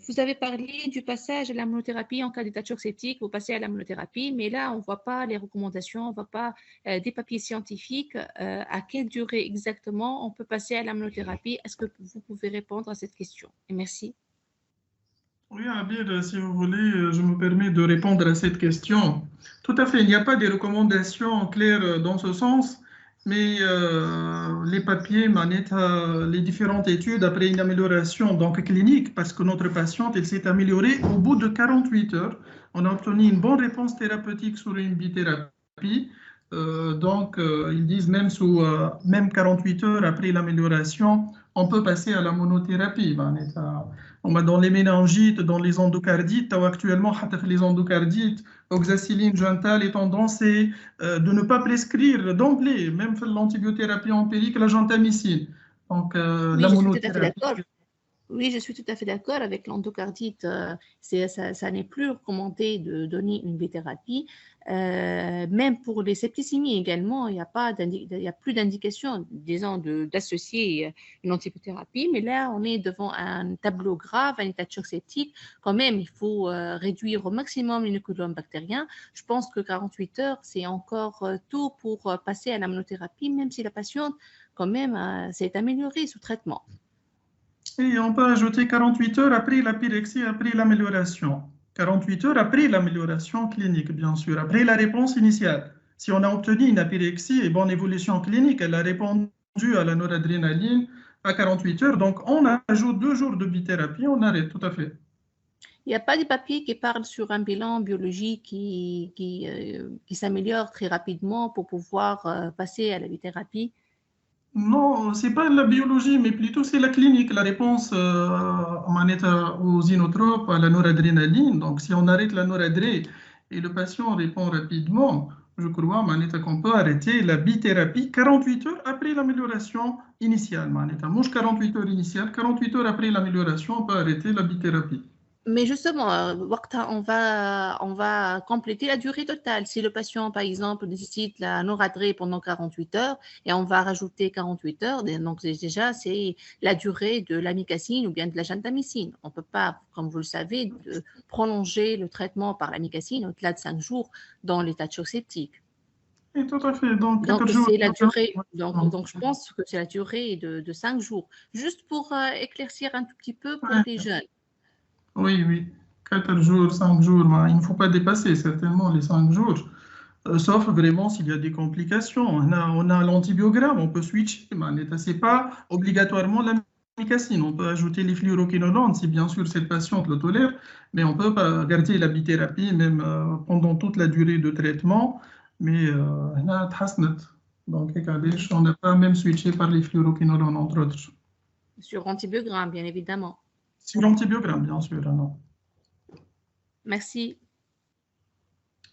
Vous avez parlé du passage à la monothérapie en cas d'état de choc septique, vous passez à la monothérapie, mais là, on ne voit pas les recommandations, on ne voit pas des papiers scientifiques. À quelle durée exactement on peut passer à la monothérapie? Est-ce que vous pouvez répondre à cette question? Et merci. Oui, Abir, si vous voulez, je me permets de répondre à cette question. Tout à fait, il n'y a pas de recommandations claires dans ce sens. Mais les papiers manettent les différentes études après une amélioration donc clinique, parce que notre patiente elle s'est améliorée au bout de 48 heures. On a obtenu une bonne réponse thérapeutique sur une bithérapie. Donc, ils disent même 48 heures après l'amélioration, on peut passer à la monothérapie. Dans les méningites, dans les endocardites, actuellement, les endocardites, oxacilline, Jantal, les tendances c'est de ne pas prescrire d'emblée, même l'antibiothérapie empirique, la gentamicine. Donc, la monothérapie. Oui, je suis tout à fait d'accord avec l'endocardite. Ça n'est plus recommandé de donner une bithérapie. Même pour les septicémies également, il n'y a plus d'indication, disons, d'associer une antibiothérapie. Mais là, on est devant un tableau grave, un état de choc septique. Quand même, il faut réduire au maximum l'inoculum bactérien. Je pense que 48 heures, c'est encore tôt pour passer à la monothérapie, même si la patiente, quand même, s'est améliorée sous traitement. Et on peut ajouter 48 heures après la pyrexie, après l'amélioration. 48 heures après l'amélioration clinique, bien sûr, après la réponse initiale. Si on a obtenu une apyrexie et bonne évolution clinique, elle a répondu à la noradrénaline à 48 heures, donc on ajoute 2 jours de bithérapie, on arrête, tout à fait. Il n'y a pas de papier qui parle sur un bilan biologique qui s'améliore très rapidement pour pouvoir passer à la bithérapie? Non, ce n'est pas la biologie, mais plutôt c'est la clinique, la réponse aux inotropes, à la noradrénaline. Donc, si on arrête la noradré et le patient répond rapidement, je crois qu'on peut arrêter la bithérapie 48 heures après l'amélioration initiale. Mouche 48 heures initiales, 48 heures après l'amélioration, on peut arrêter la bithérapie. Mais justement, on va compléter la durée totale. Si le patient, par exemple, nécessite la noradrée pendant 48 heures et on va rajouter 48 heures, donc déjà, c'est la durée de l'amicacine ou bien de la gentamicine. On ne peut pas, comme vous le savez, prolonger le traitement par l'amicacine au-delà de 5 jours dans l'état de choc septique. Et tout à fait. Donc c'est la durée. Donc, je pense que c'est la durée de 5 jours. Juste pour éclaircir un tout petit peu pour les jeunes. Oui, oui. 4 jours, 5 jours, il ne faut pas dépasser certainement les 5 jours. Sauf vraiment s'il y a des complications. On a l'antibiogramme, on peut switcher. Ce n'est pas obligatoirement l'amicacine. On peut ajouter les fluoroquinolones si bien sûr cette patiente le tolère, mais on peut pas garder la bithérapie même pendant toute la durée de traitement. Mais donc, on n'a pas même switché par les fluoroquinolones, entre autres. Sur antibiogramme, bien évidemment. Sur l'antibiogramme, bien sûr. Non. Merci.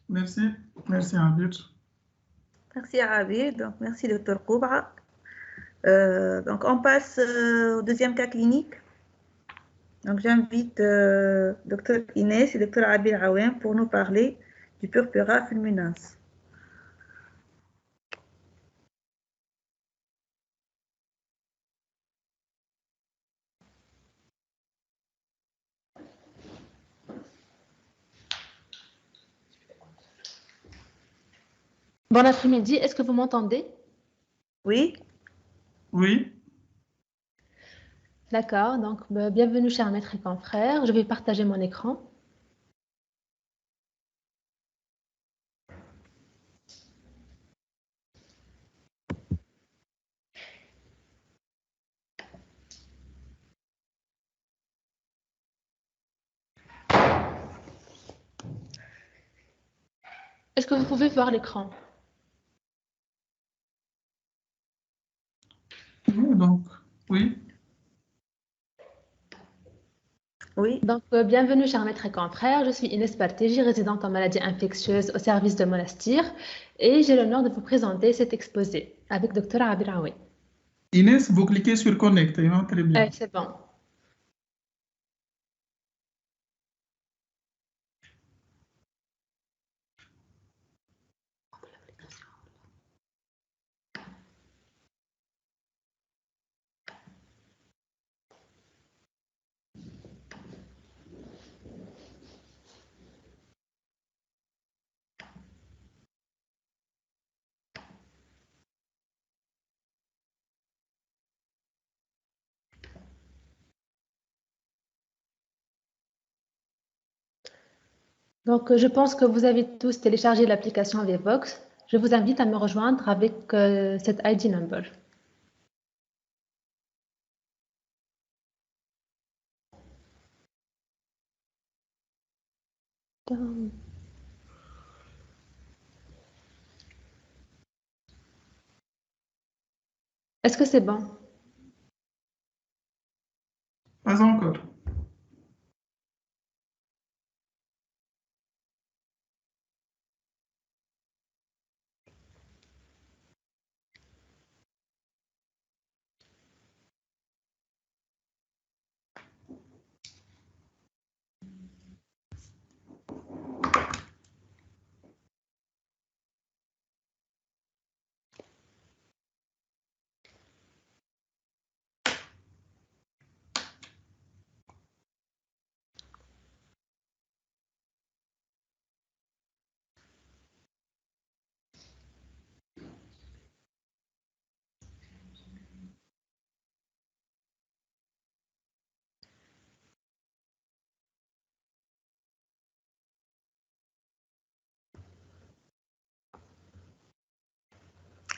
Merci. Merci, Abid. Merci, Abid. Donc, merci, Dr. Kouba. Donc, on passe au deuxième cas clinique. Donc, j'invite Dr. Inès et Dr. Abid Aouem pour nous parler du purpura fulminans. Bon après-midi, est-ce que vous m'entendez? Oui. Oui. D'accord, donc bienvenue chers maîtres et confrères. Je vais partager mon écran. Est-ce que vous pouvez voir l'écran? Oui, donc, oui. Oui. Donc, bienvenue chers maîtres et confrères. Je suis Inès Bartégi, résidente en maladies infectieuses au service de Monastir et j'ai l'honneur de vous présenter cet exposé avec Dr. Abid Aouem. Inès, vous cliquez sur Connect, hein, très bien. C'est bon. Donc, je pense que vous avez tous téléchargé l'application Vivox. Je vous invite à me rejoindre avec cette ID number. Est-ce que c'est bon? Pas encore.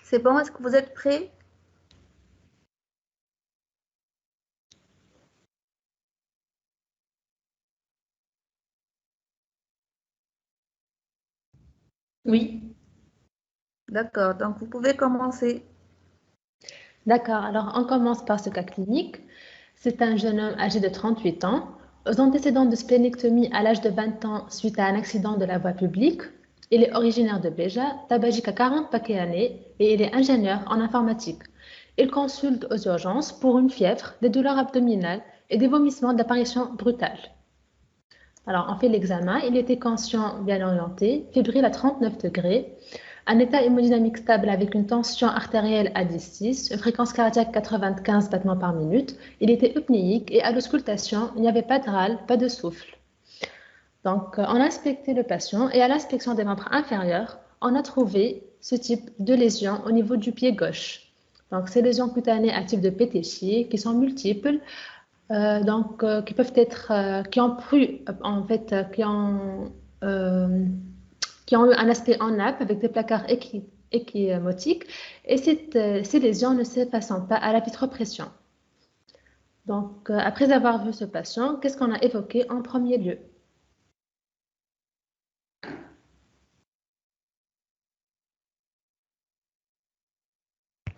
C'est bon, est-ce que vous êtes prêts? Oui. D'accord, donc vous pouvez commencer. D'accord, alors on commence par ce cas clinique. C'est un jeune homme âgé de 38 ans. aux antécédents de splénectomie à l'âge de 20 ans suite à un accident de la voie publique. Il est originaire de Béja, tabagique à 40 paquets années et il est ingénieur en informatique. Il consulte aux urgences pour une fièvre, des douleurs abdominales et des vomissements d'apparition brutale. Alors, on fait l'examen. Il était conscient, bien orienté, fébrile à 39 degrés, un état hémodynamique stable avec une tension artérielle à 10,6, une fréquence cardiaque 95 battements par minute. Il était eupnéique et à l'auscultation, il n'y avait pas de râle, pas de souffle. Donc, on a inspecté le patient et à l'inspection des membres inférieurs, on a trouvé ce type de lésions au niveau du pied gauche. Donc, ces lésions cutanées à type de pétéchier qui sont multiples, qui peuvent être, qui ont eu un aspect en nappe avec des placards échymotiques et ces lésions ne s'effacent pas à la vitropression. Donc, après avoir vu ce patient, qu'est-ce qu'on a évoqué en premier lieu?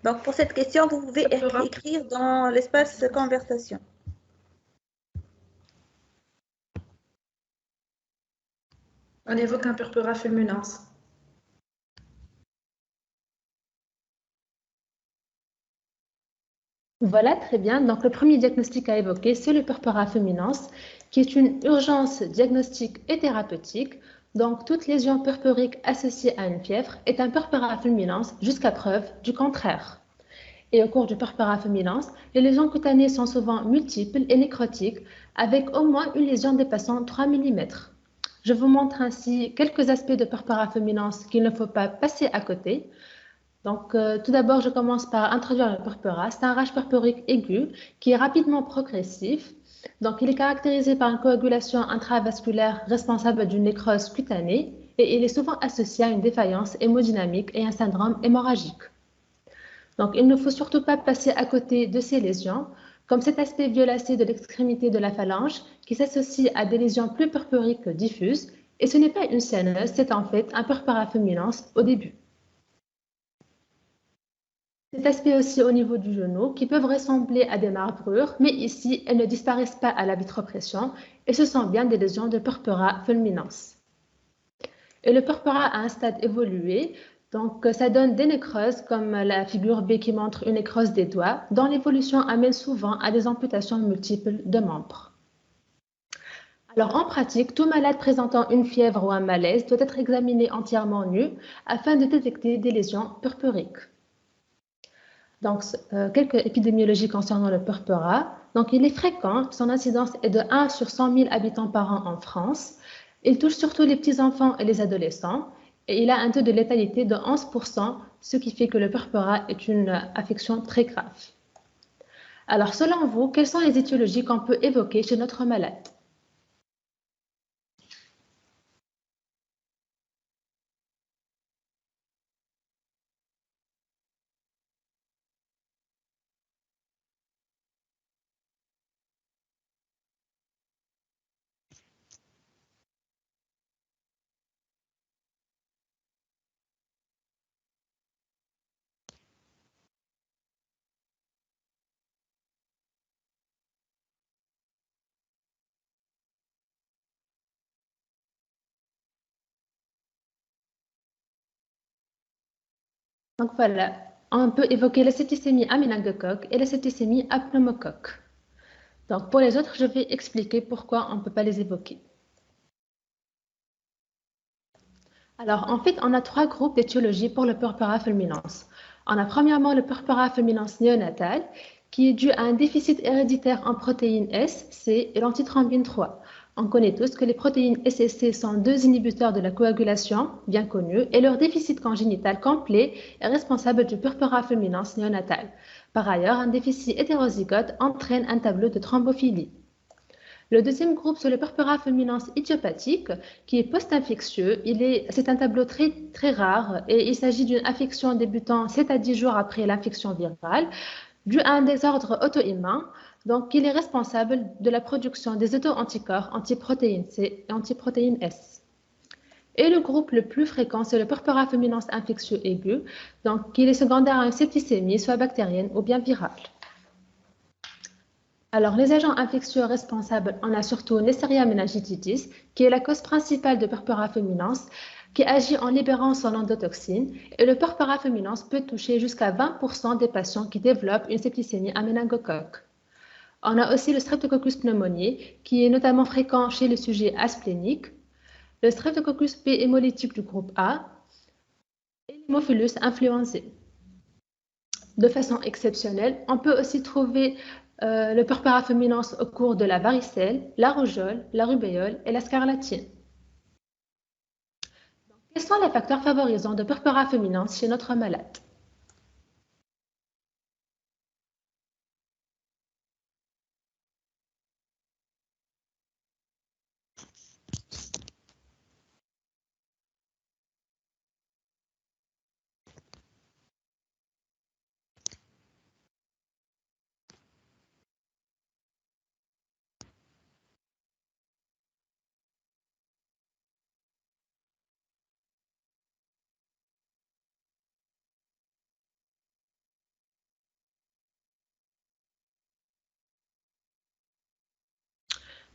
Donc, pour cette question, vous pouvez écrire dans l'espace conversation. On évoque un purpura fulminans. Voilà, très bien. Donc, le premier diagnostic à évoquer, c'est le purpura fulminans, qui est une urgence diagnostique et thérapeutique. Donc, toute lésion purpurique associée à une fièvre est un purpura fulminans jusqu'à preuve du contraire. Et au cours du purpura fulminans, les lésions cutanées sont souvent multiples et nécrotiques, avec au moins une lésion dépassant 3 mm. Je vous montre ainsi quelques aspects de purpura fulminans qu'il ne faut pas passer à côté. Donc, tout d'abord, je commence par introduire le purpura. C'est un rash purpurique aigu qui est rapidement progressif. Donc, il est caractérisé par une coagulation intravasculaire responsable d'une nécrose cutanée et il est souvent associé à une défaillance hémodynamique et un syndrome hémorragique. Donc, il ne faut surtout pas passer à côté de ces lésions, comme cet aspect violacé de l'extrémité de la phalange qui s'associe à des lésions plus purpuriques diffuses. Et ce n'est pas une scianeuse, c'est en fait un purpura fulminans au début. Cet aspect aussi au niveau du genou qui peuvent ressembler à des marbrures, mais ici, elles ne disparaissent pas à la vitropression et ce sont bien des lésions de purpura fulminans. Et le purpura a un stade évolué, donc ça donne des nécroses comme la figure B qui montre une nécrose des doigts, dont l'évolution amène souvent à des amputations multiples de membres. Alors en pratique, tout malade présentant une fièvre ou un malaise doit être examiné entièrement nu afin de détecter des lésions purpuriques. Donc, quelques épidémiologies concernant le purpura. Donc, il est fréquent, son incidence est de 1 sur 100 000 habitants par an en France. Il touche surtout les petits-enfants et les adolescents et il a un taux de létalité de 11%, ce qui fait que le purpura est une affection très grave. Alors, selon vous, quelles sont les étiologies qu'on peut évoquer chez notre malade? Donc voilà, on peut évoquer la septicémie à méningocoque et la septicémie à pneumocoque. Donc pour les autres, je vais expliquer pourquoi on ne peut pas les évoquer. Alors en fait, on a 3 groupes d'étiologies pour le purpura fulminans. On a premièrement le purpura fulminans néonatal, qui est dû à un déficit héréditaire en protéine S, C et l'antithrombine 3. On connaît tous que les protéines S et C sont 2 inhibiteurs de la coagulation, bien connus, et leur déficit congénital complet est responsable du purpura fulminans néonatal. Par ailleurs, un déficit hétérozygote entraîne un tableau de thrombophilie. Le deuxième groupe, c'est le purpura fulminans idiopathique, qui est post-infectieux. C'est un tableau très, très rare et il s'agit d'une affection débutant 7 à 10 jours après l'infection virale, dû à un désordre auto-immun. Donc, il est responsable de la production des auto-anticorps antiprotéine C et antiprotéine S. Et le groupe le plus fréquent, c'est le purpura fulminans infectieux aigu. Donc, il est secondaire à une septicémie, soit bactérienne ou bien virale. Alors, les agents infectieux responsables, on a surtout Neisseria meningitis, qui est la cause principale de purpura fulminans, qui agit en libérant son endotoxine. Et le purpura fulminans peut toucher jusqu'à 20% des patients qui développent une septicémie à méningocoque. On a aussi le Streptococcus pneumoniae, qui est notamment fréquent chez les sujets aspléniques, le Streptococcus P hémolytique du groupe A et l'Haemophilus influenzae. De façon exceptionnelle, on peut aussi trouver le purpura fulminans au cours de la varicelle, la rougeole, la rubéole et la scarlatine. Quels sont les facteurs favorisants de purpura fulminans chez notre malade?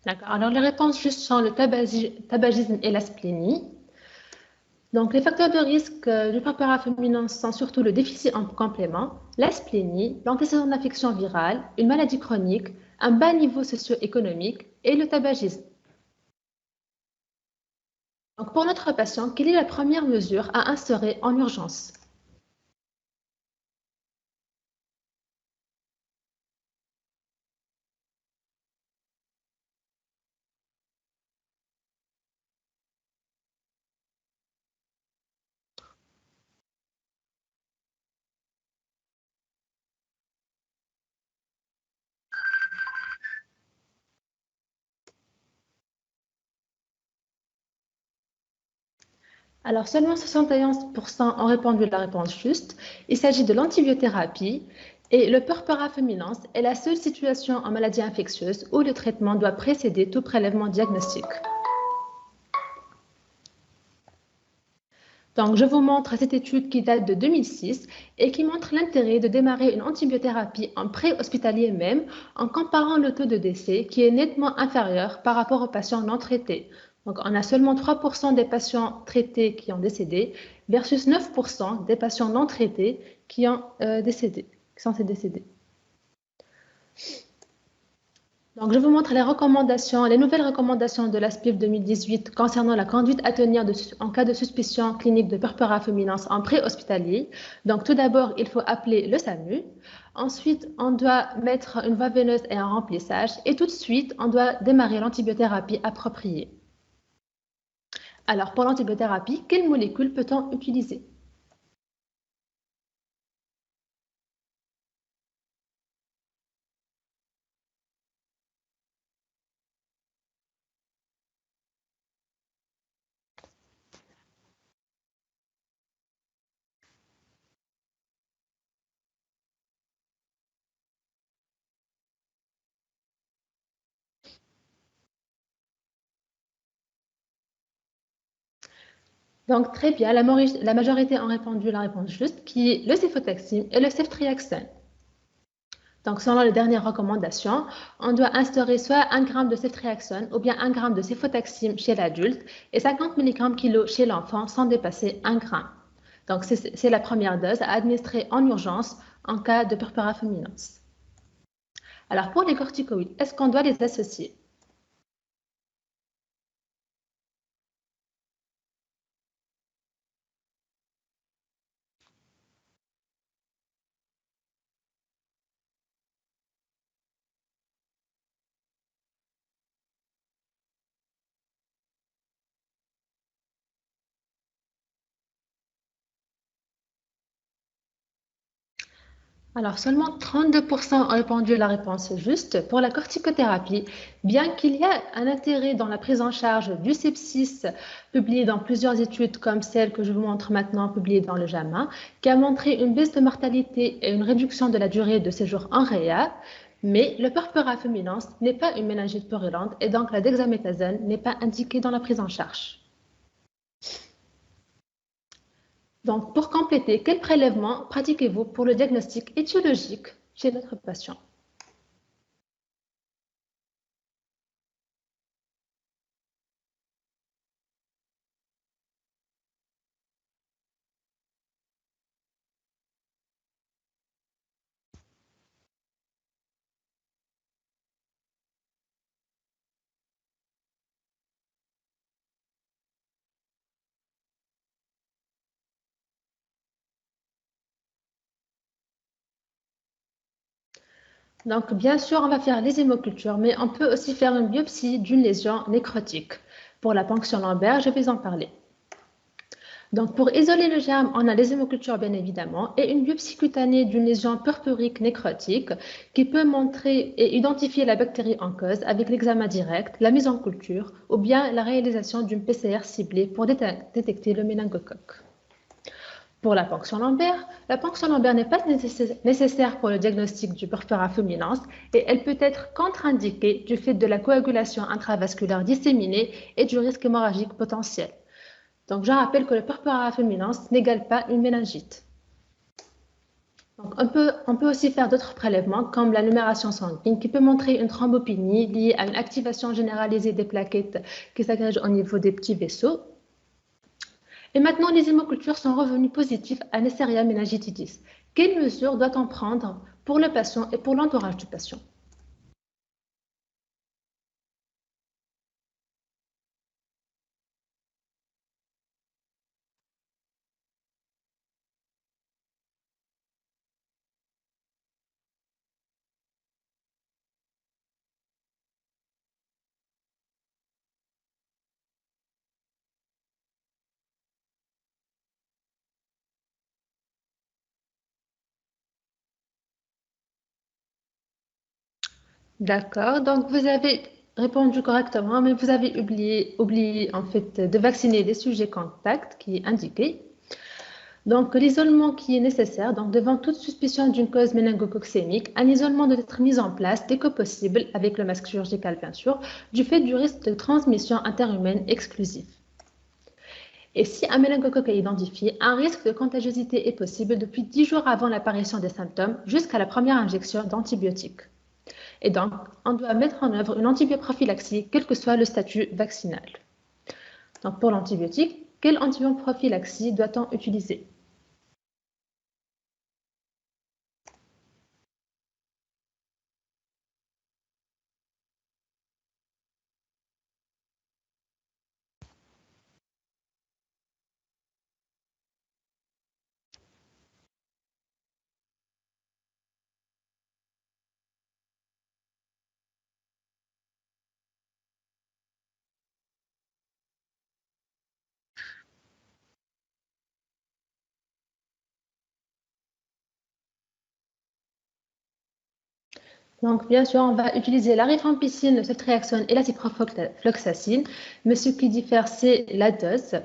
D'accord. Alors, les réponses juste sont le tabagisme et la splénie. Donc, les facteurs de risque du purpura fulminans sont surtout le déficit en complément, la splénie, l'antécédent d'infection virale, une maladie chronique, un bas niveau socio-économique et le tabagisme. Donc, pour notre patient, quelle est la première mesure à instaurer en urgence? Alors, seulement 71% ont répondu la réponse juste. Il s'agit de l'antibiothérapie et le purpura fulminans est la seule situation en maladie infectieuse où le traitement doit précéder tout prélèvement diagnostique. Donc, je vous montre cette étude qui date de 2006 et qui montre l'intérêt de démarrer une antibiothérapie en pré-hospitalier même en comparant le taux de décès qui est nettement inférieur par rapport aux patients non traités. Donc, on a seulement 3% des patients traités qui ont décédé versus 9% des patients non traités qui ont décédé, qui sont décédés. Donc, je vous montre les recommandations, les nouvelles recommandations de la SPIF 2018 concernant la conduite à tenir en cas de suspicion clinique de purpura fulminans en pré-hospitalier. Donc, tout d'abord, il faut appeler le SAMU. Ensuite, on doit mettre une voie veineuse et un remplissage. Et tout de suite, on doit démarrer l'antibiothérapie appropriée. Alors, pour l'antibiothérapie, quelle molécule peut-on utiliser? Donc, très bien, la majorité ont répondu la réponse juste, qui est le céfotaxime et le ceftriaxone. Donc, selon les dernières recommandations, on doit instaurer soit 1 g de ceftriaxone ou bien 1 g de céfotaxime chez l'adulte et 50 mg kg chez l'enfant sans dépasser 1 g. Donc, c'est la première dose à administrer en urgence en cas de purpura fulminans. Alors, pour les corticoïdes, est-ce qu'on doit les associer? Alors, seulement 32% ont répondu la réponse juste pour la corticothérapie, bien qu'il y a un intérêt dans la prise en charge du sepsis publié dans plusieurs études comme celle que je vous montre maintenant, publiée dans le JAMA, qui a montré une baisse de mortalité et une réduction de la durée de séjour en réa, mais le purpura fulminans n'est pas une méningite purulente et donc la dexaméthasone n'est pas indiquée dans la prise en charge. Donc, pour compléter, quel prélèvement pratiquez-vous pour le diagnostic étiologique chez notre patient? Donc, bien sûr, on va faire les hémocultures, mais on peut aussi faire une biopsie d'une lésion nécrotique. Pour la ponction lombaire, je vais en parler. Donc, pour isoler le germe, on a les hémocultures, bien évidemment, et une biopsie cutanée d'une lésion purpurique nécrotique qui peut montrer et identifier la bactérie en cause avec l'examen direct, la mise en culture ou bien la réalisation d'une PCR ciblée pour détecter le méningocoque. Pour la ponction lombaire n'est pas nécessaire pour le diagnostic du purpura fulminans et elle peut être contre-indiquée du fait de la coagulation intravasculaire disséminée et du risque hémorragique potentiel. Donc, je rappelle que le purpura fulminans n'égale pas une méningite. Donc, on peut aussi faire d'autres prélèvements comme la numération sanguine qui peut montrer une thrombopénie liée à une activation généralisée des plaquettes qui s'agrègent au niveau des petits vaisseaux. Et maintenant, les hémocultures sont revenus positifs à Neisseria meningitidis. Quelles mesures doit-on prendre pour le patient et pour l'entourage du patient? D'accord, donc vous avez répondu correctement, mais vous avez oublié en fait de vacciner les sujets contacts qui est indiqué. Donc l'isolement qui est nécessaire, donc devant toute suspicion d'une cause méningococcémique, un isolement doit être mis en place dès que possible avec le masque chirurgical bien sûr, du fait du risque de transmission interhumaine exclusif. Et si un méningocoque est identifié, un risque de contagiosité est possible depuis 10 jours avant l'apparition des symptômes jusqu'à la première injection d'antibiotiques. Et donc, on doit mettre en œuvre une antibioprophylaxie, quel que soit le statut vaccinal. Donc, pour l'antibiotique, quelle antibioprophylaxie doit-on utiliser? Donc, bien sûr, on va utiliser la rifampicine, le ceftriaxone et la ciprofloxacine, mais ce qui diffère, c'est la dose.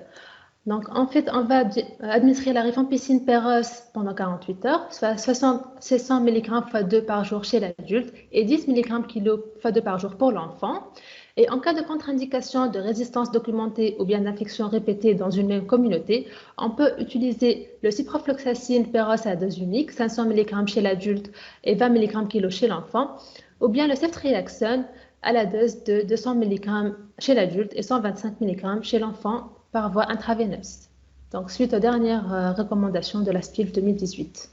Donc, en fait, on va administrer la rifampicine per-os pendant 48 heures, soit 600 mg x 2 par jour chez l'adulte et 10 mg kg x 2 par jour pour l'enfant. Et en cas de contre-indication de résistance documentée ou bien d'infection répétée dans une même communauté, on peut utiliser le ciprofloxacine per-os à dose unique, 500 mg chez l'adulte et 20 mg kg chez l'enfant, ou bien le ceftriaxone à la dose de 200 mg chez l'adulte et 125 mg chez l'enfant par voie intraveineuse. Donc, suite aux dernières recommandations de la SPIF 2018.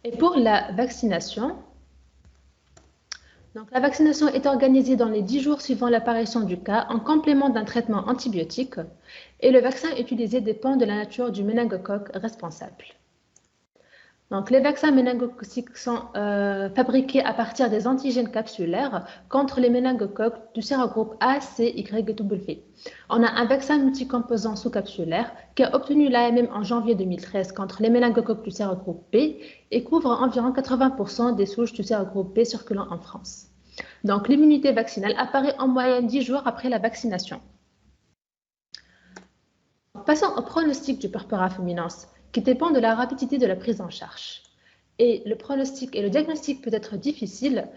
Et pour la vaccination, donc la vaccination est organisée dans les 10 jours suivant l'apparition du cas en complément d'un traitement antibiotique et le vaccin utilisé dépend de la nature du méningocoque responsable. Donc, les vaccins méningococciques sont fabriqués à partir des antigènes capsulaires contre les méningocoques du sérogroupe A, C, Y et W. On a un vaccin multicomposant sous-capsulaire qui a obtenu l'AMM en janvier 2013 contre les méningocoques du sérogroupe B et couvre environ 80% des souches du sérogroupe B circulant en France. Donc, l'immunité vaccinale apparaît en moyenne 10 jours après la vaccination. Passons au pronostic du purpura fulminans, qui dépend de la rapidité de la prise en charge. Et le pronostic et le diagnostic peut être difficile.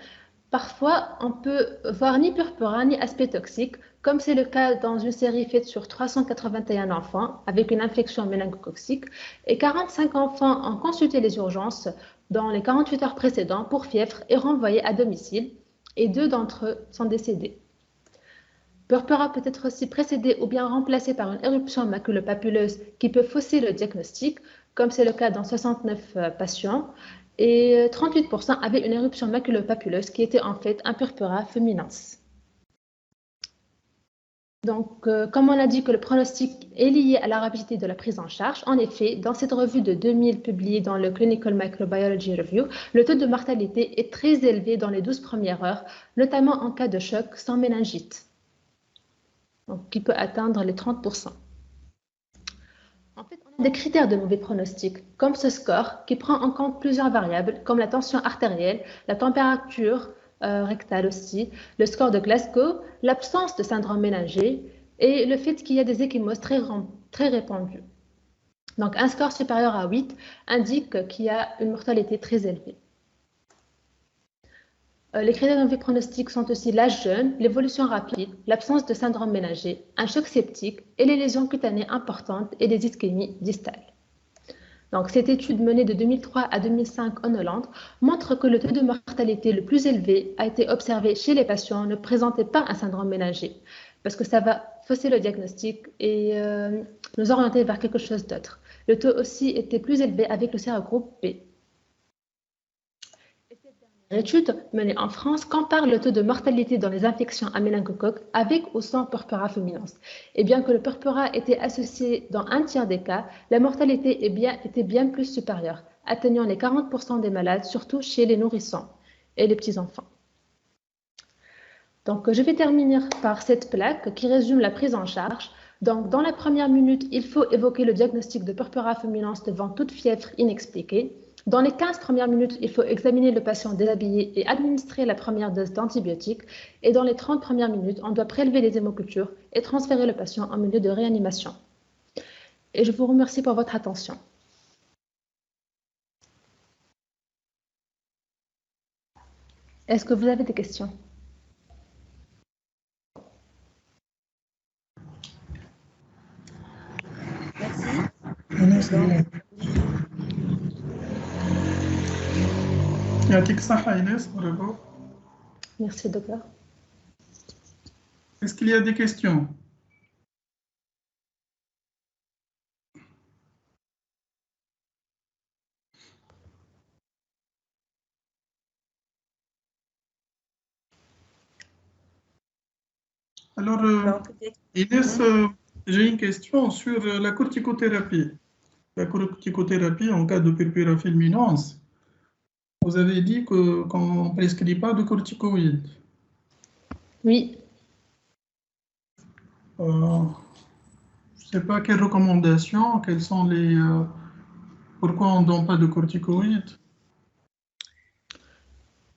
Parfois, on peut voir ni purpura ni aspect toxique, comme c'est le cas dans une série faite sur 381 enfants avec une infection méningococcique, et 45 enfants ont consulté les urgences dans les 48 heures précédentes pour fièvre et renvoyés à domicile, et 2 d'entre eux sont décédés. Purpura peut être aussi précédée ou bien remplacée par une éruption maculopapuleuse qui peut fausser le diagnostic, comme c'est le cas dans 69 patients, et 38% avaient une éruption maculopapuleuse qui était en fait un purpura fulminans. Donc, comme on a dit que le pronostic est lié à la rapidité de la prise en charge, en effet, dans cette revue de 2000 publiée dans le Clinical Microbiology Review, le taux de mortalité est très élevé dans les 12 premières heures, notamment en cas de choc sans méningite, donc qui peut atteindre les 30%. En fait, on a des critères de mauvais pronostic, comme ce score, qui prend en compte plusieurs variables, comme la tension artérielle, la température rectale aussi, le score de Glasgow, l'absence de syndrome méningé et le fait qu'il y a des échymoses très répandues. Donc, un score supérieur à 8 indique qu'il y a une mortalité très élevée. Les critères de mauvais pronostic sont aussi l'âge jeune, l'évolution rapide, l'absence de syndrome ménager, un choc septique et les lésions cutanées importantes et des ischémies distales. Donc, cette étude menée de 2003 à 2005 en Hollande montre que le taux de mortalité le plus élevé a été observé chez les patients ne présentant pas un syndrome ménager, parce que ça va fausser le diagnostic et nous orienter vers quelque chose d'autre. Le taux aussi était plus élevé avec le sérogroupe B. L'étude menée en France compare le taux de mortalité dans les infections à méningocoque avec ou sans Purpura fulminans. Et bien que le Purpura était associé dans un tiers des cas, la mortalité était bien plus supérieure, atteignant les 40% des malades, surtout chez les nourrissons et les petits-enfants. Donc, je vais terminer par cette plaque qui résume la prise en charge. Donc, dans la première minute, il faut évoquer le diagnostic de Purpura fulminans devant toute fièvre inexpliquée. Dans les 15 premières minutes, il faut examiner le patient déshabillé et administrer la première dose d'antibiotiques. Et dans les 30 premières minutes, on doit prélever les hémocultures et transférer le patient en milieu de réanimation. Et je vous remercie pour votre attention. Est-ce que vous avez des questions? Merci. Merci, docteur. Est-ce qu'il y a des questions? Alors, Inès, j'ai une question sur la corticothérapie. La corticothérapie en cas de purpura fulminans. Vous avez dit qu'on ne prescrit pas de corticoïdes. Oui. Je ne sais pas quelles recommandations, quelles sont les... pourquoi on ne donne pas de corticoïdes?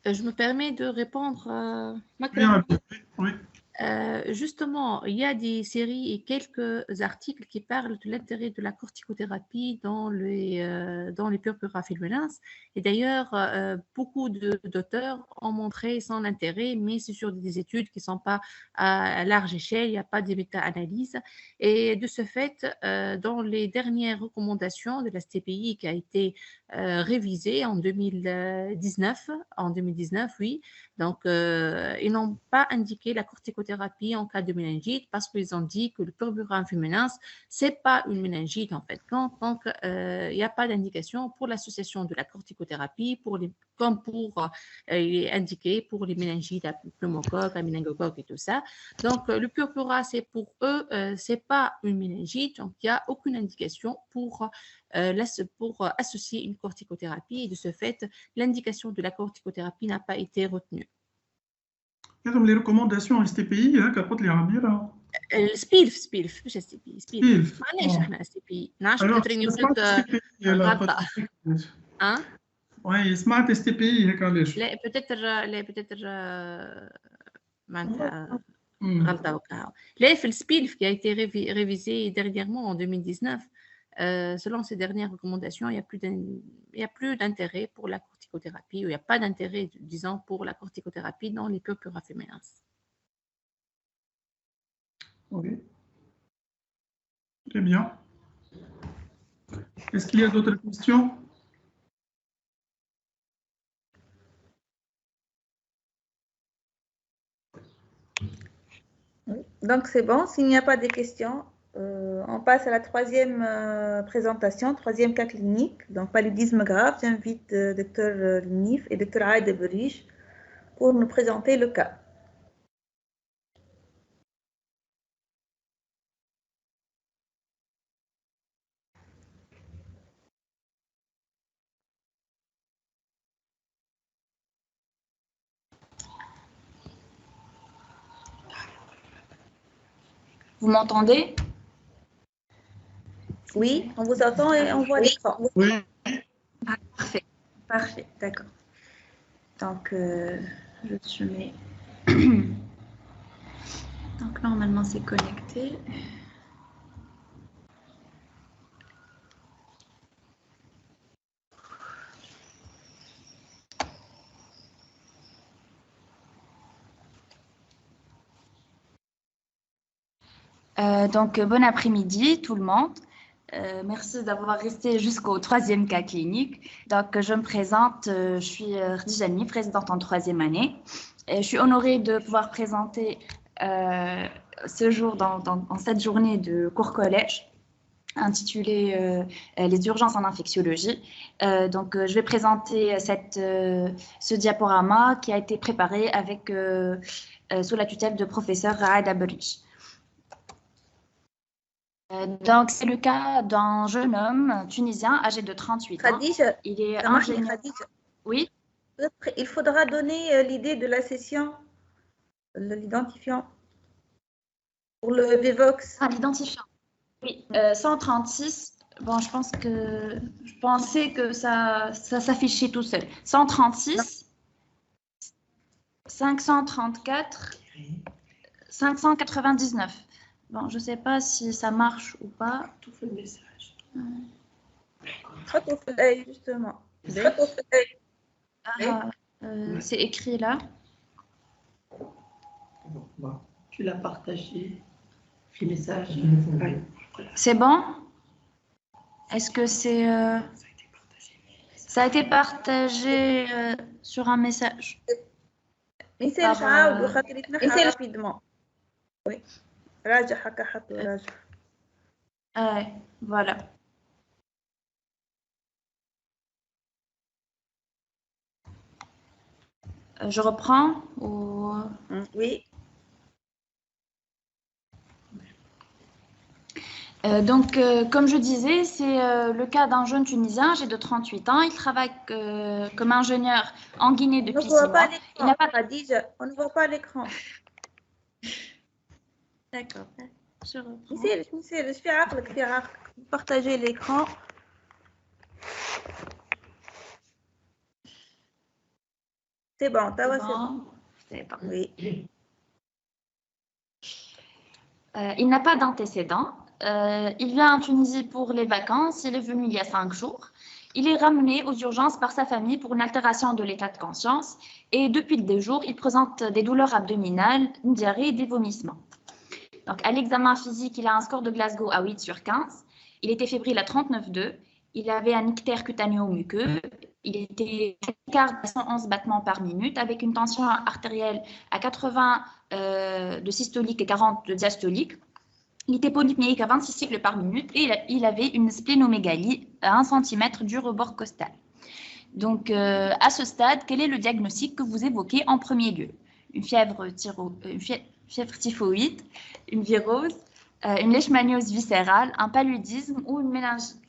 Je me permets de répondre à ma question. Oui. Justement, il y a des séries et quelques articles qui parlent de l'intérêt de la corticothérapie dans les Purpura fulminans. Et d'ailleurs, beaucoup d'auteurs ont montré son intérêt, mais c'est sur des études qui ne sont pas à large échelle, il n'y a pas de méta-analyse. Et de ce fait, dans les dernières recommandations de la STPI qui a été révisée en 2019, oui, donc ils n'ont pas indiqué la corticothérapie en cas de méningite parce qu'ils ont dit que le Purpura fulminans, ce n'est pas une méningite en fait. Donc, il n'y a pas d'indication pour l'association de la corticothérapie comme il est indiqué pour les méningites à pneumocoque, à méningocoque et tout ça. Donc, le Purpura, c'est pour eux, ce n'est pas une méningite, donc il n'y a aucune indication pour associer une corticothérapie et de ce fait, l'indication de la corticothérapie n'a pas été retenue. Les recommandations STPI, كتقول لي عبيرة. سبيلف مش STPI سبيلف معليش احنا STPI نعرف بتريني وصلت غلطة Oui, سمعت STPI هيك علاش؟ لا بتتر معناتها غلطة وكاو. لا في السبيلف qui a été révisé dernièrement en 2019. Selon ces dernières recommandations, il n'y a plus d'intérêt pour la corticothérapie, ou il n'y a pas d'intérêt, disons, pour la corticothérapie dans les Purpura fulminans. Oui. Très bien. Est-ce qu'il y a d'autres questions? Donc, c'est bon. S'il n'y a pas de questions, on passe à la troisième présentation, troisième cas clinique, donc paludisme grave. J'invite Dr Nif et Dr Aïda Berish pour nous présenter le cas. Vous m'entendez? Oui, on vous entend et on voit l'écran. Oui. Ah, parfait, parfait, d'accord. Donc, je mets... Donc, normalement, c'est connecté. Donc, bon après-midi tout le monde. Merci d'avoir resté jusqu'au 3e cas clinique. Donc, je me présente, je suis Rdijani, présidente en 3e année. Et je suis honorée de pouvoir présenter ce jour dans cette journée de cours collège intitulée Les urgences en infectiologie. Donc, je vais présenter ce diaporama qui a été préparé sous la tutelle de professeur Raad Abrich. Donc, c'est le cas d'un jeune homme tunisien âgé de 38 ans. Khadija, Il est ingénieur. Oui. Il faudra donner l'idée de la session, l'identifiant pour le VVox. Ah, l'identifiant. Oui, 136. Bon, je pensais que ça s'affichait tout seul. 136, 534, 599. Bon, je ne sais pas si ça marche ou pas. Tout fait le message. Justement. C'est écrit là. Tu l'as partagé. Fait message. C'est bon? Est-ce que c'est... Ça a été partagé sur un message. Message rapidement. Oui. Voilà. Je reprends ou... Oui. Donc, comme je disais, c'est le cas d'un jeune Tunisien âgé de 38 ans. Il travaille comme ingénieur en Guinée depuis 6 mois. Il n'a pas Khadija, on ne voit pas l'écran. D'accord. Je reprends. Je fais partager l'écran. C'est bon, t'as C'est bon. Oui. Il n'a pas d'antécédents. Il vient en Tunisie pour les vacances. Il est venu il y a 5 jours. Il est ramené aux urgences par sa famille pour une altération de l'état de conscience. Et depuis 2 jours, il présente des douleurs abdominales, une diarrhée et des vomissements. Donc, à l'examen physique, il a un score de Glasgow à 8 sur 15. Il était fébrile à 39,2. Il avait un ictère cutanéo-muqueux. Il était à 111 battements par minute avec une tension artérielle à 80 de systolique et 40 de diastolique. Il était polypnéique à 26 cycles par minute et il avait une splénomégalie à 1 cm du rebord costal. Donc, à ce stade, quel est le diagnostic que vous évoquez en premier lieu? Une fièvre typhoïde, une virose, une leishmaniose viscérale, un paludisme ou une méningite?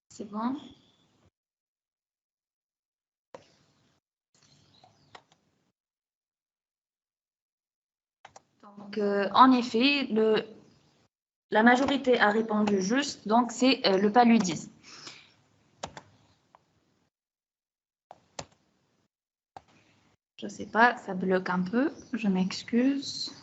C'est bon? Donc, en effet, la majorité a répondu juste, donc c'est le paludisme. Je ne sais pas, ça bloque un peu, je m'excuse.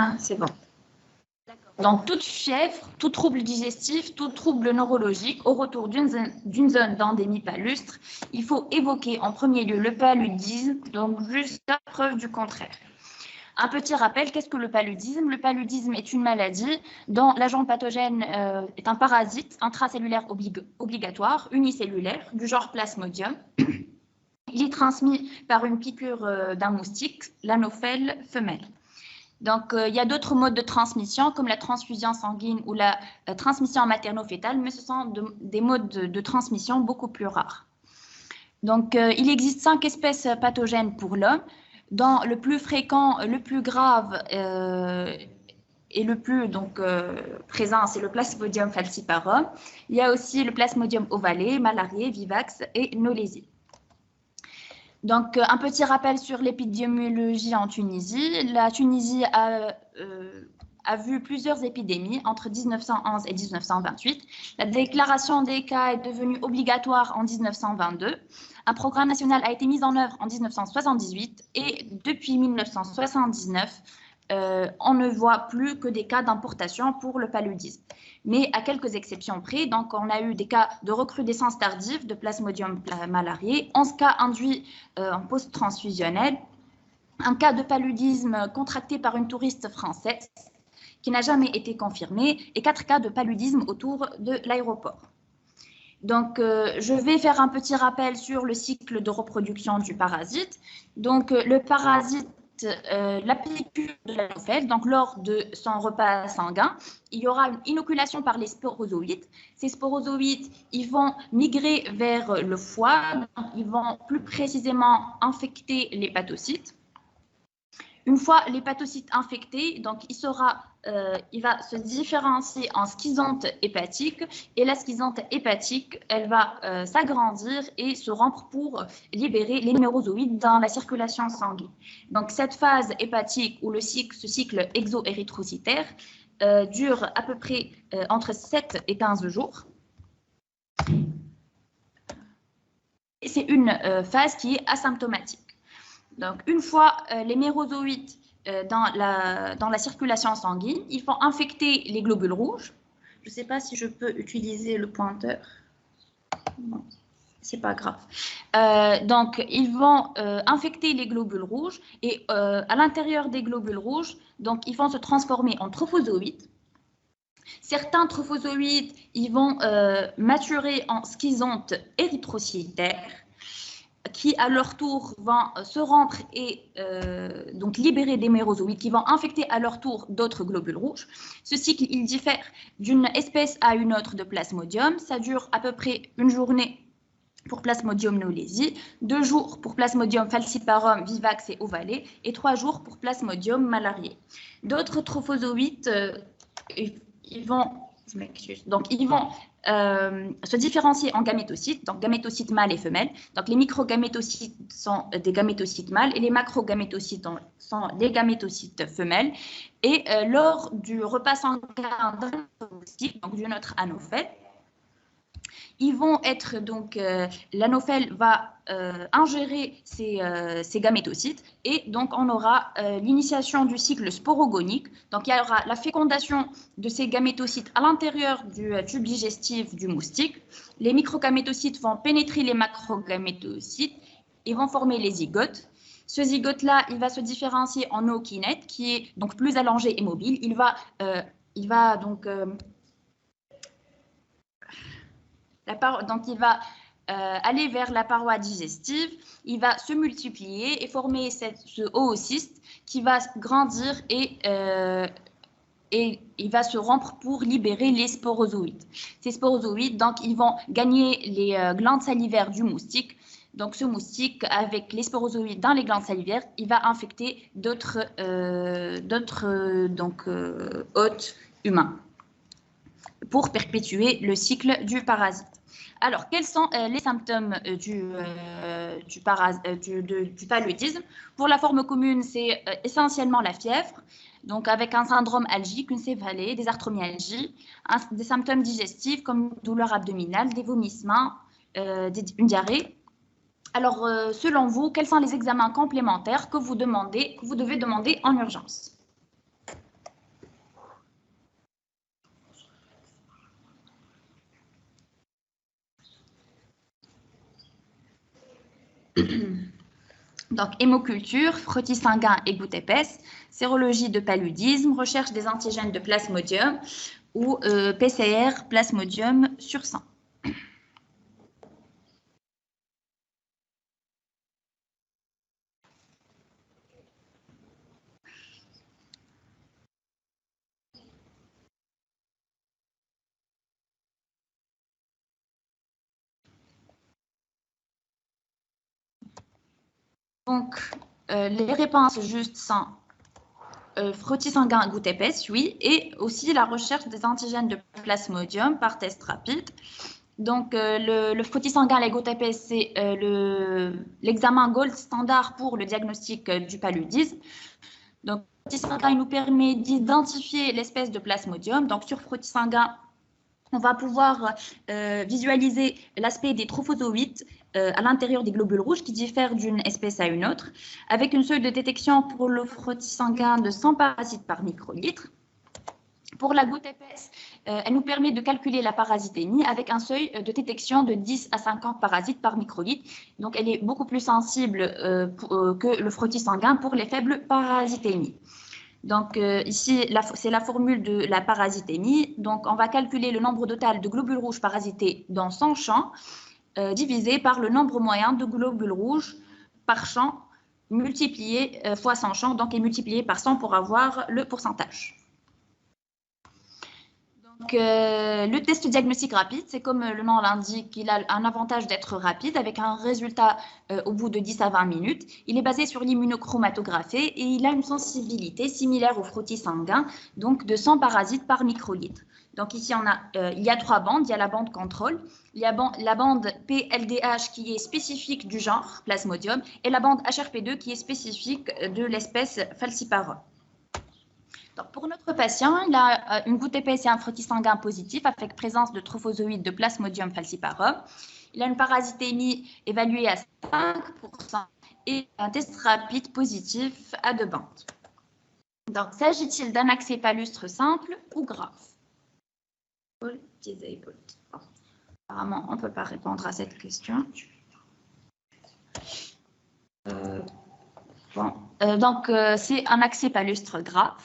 Ah, c'est bon. Donc, toute fièvre, tout trouble digestif, tout trouble neurologique, au retour d'une zone d'endémie palustre, il faut évoquer en premier lieu le paludisme, donc jusqu'à preuve du contraire. Un petit rappel, qu'est-ce que le paludisme? Le paludisme est une maladie dont l'agent pathogène est un parasite intracellulaire obligatoire, unicellulaire, du genre Plasmodium. Il est transmis par une piqûre d'un moustique, l'anophèle femelle. Donc, il y a d'autres modes de transmission, comme la transfusion sanguine ou la transmission materno-fétale, mais ce sont des modes de transmission beaucoup plus rares. Donc, il existe 5 espèces pathogènes pour l'homme, dont le plus fréquent, le plus grave et le plus présent, c'est le Plasmodium falciparum. Il y a aussi le Plasmodium ovale, malarié, vivax et nolésie. Donc, un petit rappel sur l'épidémiologie en Tunisie. La Tunisie a vu plusieurs épidémies entre 1911 et 1928. La déclaration des cas est devenue obligatoire en 1922. Un programme national a été mis en œuvre en 1978 et depuis 1979, on ne voit plus que des cas d'importation pour le paludisme. Mais à quelques exceptions près, donc on a eu des cas de recrudescence tardive de Plasmodium malarié, 11 cas induits en post-transfusionnel, un cas de paludisme contracté par une touriste française qui n'a jamais été confirmé et 4 cas de paludisme autour de l'aéroport. Donc, je vais faire un petit rappel sur le cycle de reproduction du parasite. Donc, le parasite, la piqûre de l'anophèle, donc lors de son repas sanguin, il y aura une inoculation par les sporozoïdes. Ces sporozoïdes, ils vont migrer vers le foie, donc ils vont plus précisément infecter l'hépatocyte. Une fois l'hépatocyte infecté, donc il va se différencier en schizonte hépatique et la schizonte hépatique, elle va s'agrandir et se rompre pour libérer les numérozoïdes dans la circulation sanguine. Donc cette phase hépatique ou ce cycle exo-érythrocytaire dure à peu près entre 7 et 15 jours. Et c'est une phase qui est asymptomatique. Donc, une fois les mérozoïdes dans la circulation sanguine, ils vont infecter les globules rouges. Je ne sais pas si je peux utiliser le pointeur. Non, c'est pas grave. Donc, ils vont infecter les globules rouges et à l'intérieur des globules rouges, donc, ils vont se transformer en trophozoïdes. Certains trophozoïdes, ils vont maturer en schizonte érythrocytaire, qui à leur tour vont se rompre et donc libérer des mérozoïdes qui vont infecter à leur tour d'autres globules rouges. Ce cycle, il diffère d'une espèce à une autre de Plasmodium. Ça dure à peu près une journée pour Plasmodium knowlesi, 2 jours pour Plasmodium falciparum, vivax et ovale, et 3 jours pour Plasmodium malarié. D'autres trophozoïdes, ils vont se différencier en gamétocytes, donc gamétocytes mâles et femelles. Donc les microgamétocytes sont des gamétocytes mâles et les macrogamétocytes sont des gamétocytes femelles. Et lors du repas sanguin d'un moustique, donc d'une autre anophèle, ils vont être donc l'anophèle va ingérer ces gamétocytes et donc on aura l'initiation du cycle sporogonique. Donc il y aura la fécondation de ces gamétocytes à l'intérieur du tube digestif du moustique. Les microgamétocytes vont pénétrer les macrogamétocytes et vont former les zygotes. Ce zygote-là, il va se différencier en ookinète qui est donc plus allongé et mobile. Il va donc aller vers la paroi digestive, il va se multiplier et former ce oocyste qui va grandir et il va se rompre pour libérer les sporozoïdes. Ces sporozoïdes, donc, ils vont gagner les glandes salivaires du moustique. Donc, ce moustique, avec les sporozoïdes dans les glandes salivaires, il va infecter d'autres hôtes humains pour perpétuer le cycle du parasite. Alors, quels sont les symptômes du paludisme? Pour la forme commune, c'est essentiellement la fièvre, donc avec un syndrome algique, une céphalée, des arthromyalgies, des symptômes digestifs comme douleur abdominale, des vomissements, une diarrhée. Alors, selon vous, quels sont les examens complémentaires que vous devez demander en urgence? Donc, hémoculture, frottis sanguin et goutte épaisse, sérologie de paludisme, recherche des antigènes de plasmodium ou PCR plasmodium sur sang. Donc, les réponses justes sont frottis sanguin goutte épaisse, oui, et aussi la recherche des antigènes de plasmodium par test rapide. Donc, le frottis sanguin, les gouttes épaisses, c'est l'examen gold standard pour le diagnostic du paludisme. Donc, le frottis sanguin il nous permet d'identifier l'espèce de plasmodium. Donc, sur frottis sanguin, on va pouvoir visualiser l'aspect des trophozoïtes à l'intérieur des globules rouges qui diffèrent d'une espèce à une autre, avec une seuil de détection pour le frottis sanguin de 100 parasites par microlitre. Pour la goutte épaisse, elle nous permet de calculer la parasitémie avec un seuil de détection de 10 à 50 parasites par microlitre. Donc, elle est beaucoup plus sensible que le frottis sanguin pour les faibles parasitémies. Donc, ici, c'est la formule de la parasitémie. Donc, on va calculer le nombre total de globules rouges parasités dans 100 champs, divisé par le nombre moyen de globules rouges par champ, multiplié fois 100 champs, donc et multiplié par 100 pour avoir le pourcentage. Donc, le test diagnostic rapide, c'est comme le nom l'indique, il a un avantage d'être rapide avec un résultat au bout de 10 à 20 minutes. Il est basé sur l'immunochromatographie et il a une sensibilité similaire au frottis sanguin, donc de 100 parasites par microlitre. Donc ici, il y a 3 bandes. Il y a la bande contrôle, il y a la bande PLDH qui est spécifique du genre Plasmodium et la bande HRP2 qui est spécifique de l'espèce Falciparum. Donc, pour notre patient, il a une goutte épaisse et un frottis sanguin positif avec présence de trophozoïdes de Plasmodium falciparum. Il a une parasitémie évaluée à 5% et un test rapide positif à 2 bandes. Donc, s'agit-il d'un accès palustre simple ou grave? Disabled. Bon. Apparemment, on ne peut pas répondre à cette question. Donc, c'est un accès palustre grave.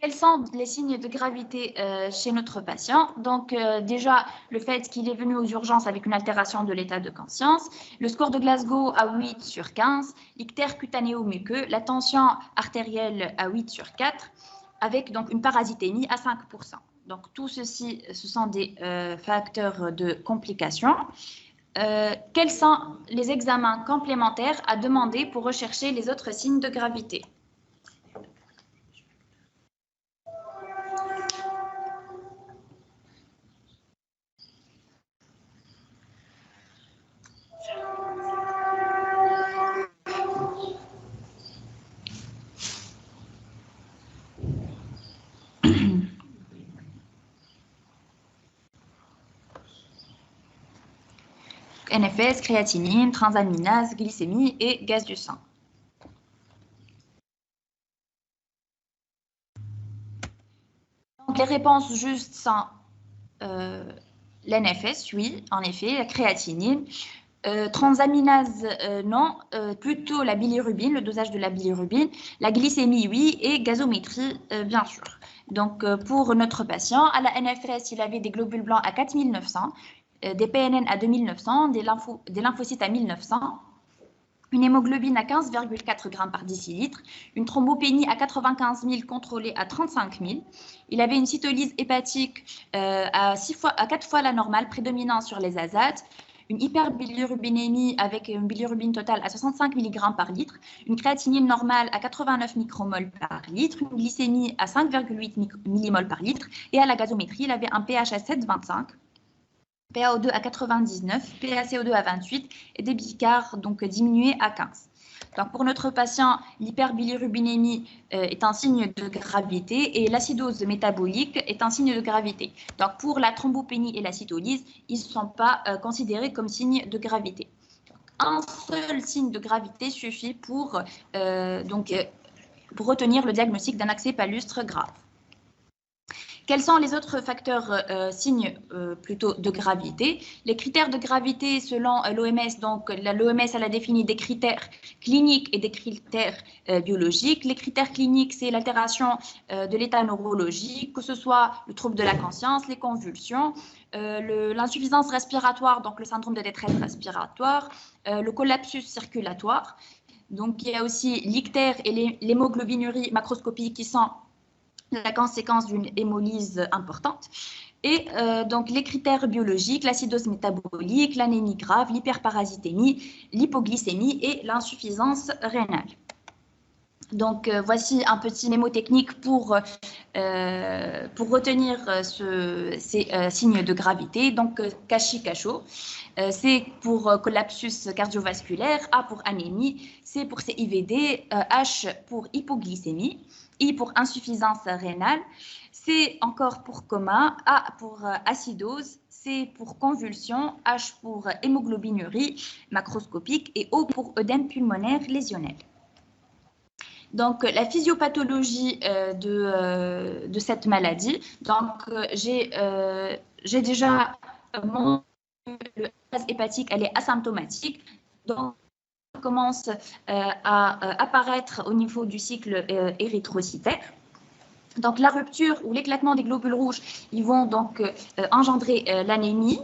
Quels sont les signes de gravité chez notre patient? Donc, déjà, le fait qu'il est venu aux urgences avec une altération de l'état de conscience, le score de Glasgow à 8 sur 15, l'ictère cutanéo-muqueux, la tension artérielle à 8 sur 4, avec donc une parasitémie à 5%. Donc, tout ceci, ce sont des facteurs de complications. Quels sont les examens complémentaires à demander pour rechercher les autres signes de gravité? NFS, créatinine, transaminase, glycémie et gaz du sang. Donc, les réponses justes sont l'NFS, oui, en effet, la créatinine. Transaminase, non, plutôt la bilirubine, le dosage de la bilirubine. La glycémie, oui, et gazométrie, bien sûr. Donc, pour notre patient, à la NFS, il avait des globules blancs à 4900. Des PNN à 2900, des lymphocytes à 1900, une hémoglobine à 15,4 g par décilitre, une thrombopénie à 95 000 contrôlée à 35 000. Il avait une cytolyse hépatique à 4 fois la normale, prédominant sur les azates, une hyperbilirubinémie avec une bilirubine totale à 65 mg par litre, une créatinine normale à 89 micromoles par litre, une glycémie à 5,8 millimoles par litre, et à la gazométrie, il avait un pH à 7,25. PaO2 à 99, PaCO2 à 28 et des bicards donc diminués à 15. Donc pour notre patient, l'hyperbilirubinémie est un signe de gravité et l'acidose métabolique est un signe de gravité. Donc pour la thrombopénie et la cytolyse, ils ne sont pas considérés comme signes de gravité. Un seul signe de gravité suffit pour retenir le diagnostic d'un accès palustre grave. Quels sont les autres facteurs signes plutôt de gravité? Les critères de gravité selon l'OMS, donc l'OMS elle a défini des critères cliniques et des critères biologiques. Les critères cliniques, c'est l'altération de l'état neurologique, que ce soit le trouble de la conscience, les convulsions, l'insuffisance respiratoire, donc le syndrome de détresse respiratoire, le collapsus circulatoire. Donc il y a aussi l'ictère et l'hémoglobinurie macroscopique qui sont la conséquence d'une hémolyse importante. Et donc, les critères biologiques, l'acidose métabolique, l'anémie grave, l'hyperparasitémie, l'hypoglycémie et l'insuffisance rénale. Donc, voici un petit mémotechnique pour retenir ces signes de gravité. Donc, CACHI-CACHO, C pour collapsus cardiovasculaire, A pour anémie, C pour CIVD, H pour hypoglycémie, I pour insuffisance rénale, C encore pour coma, A pour acidose, C pour convulsion, H pour hémoglobinurie macroscopique et O pour œdème pulmonaire lésionnel. Donc, la physiopathologie de cette maladie. Donc, j'ai déjà montré que le gaz hépatique, elle est asymptomatique. Donc, elle commence à apparaître au niveau du cycle érythrocytaire. Donc, la rupture ou l'éclatement des globules rouges, ils vont donc engendrer l'anémie.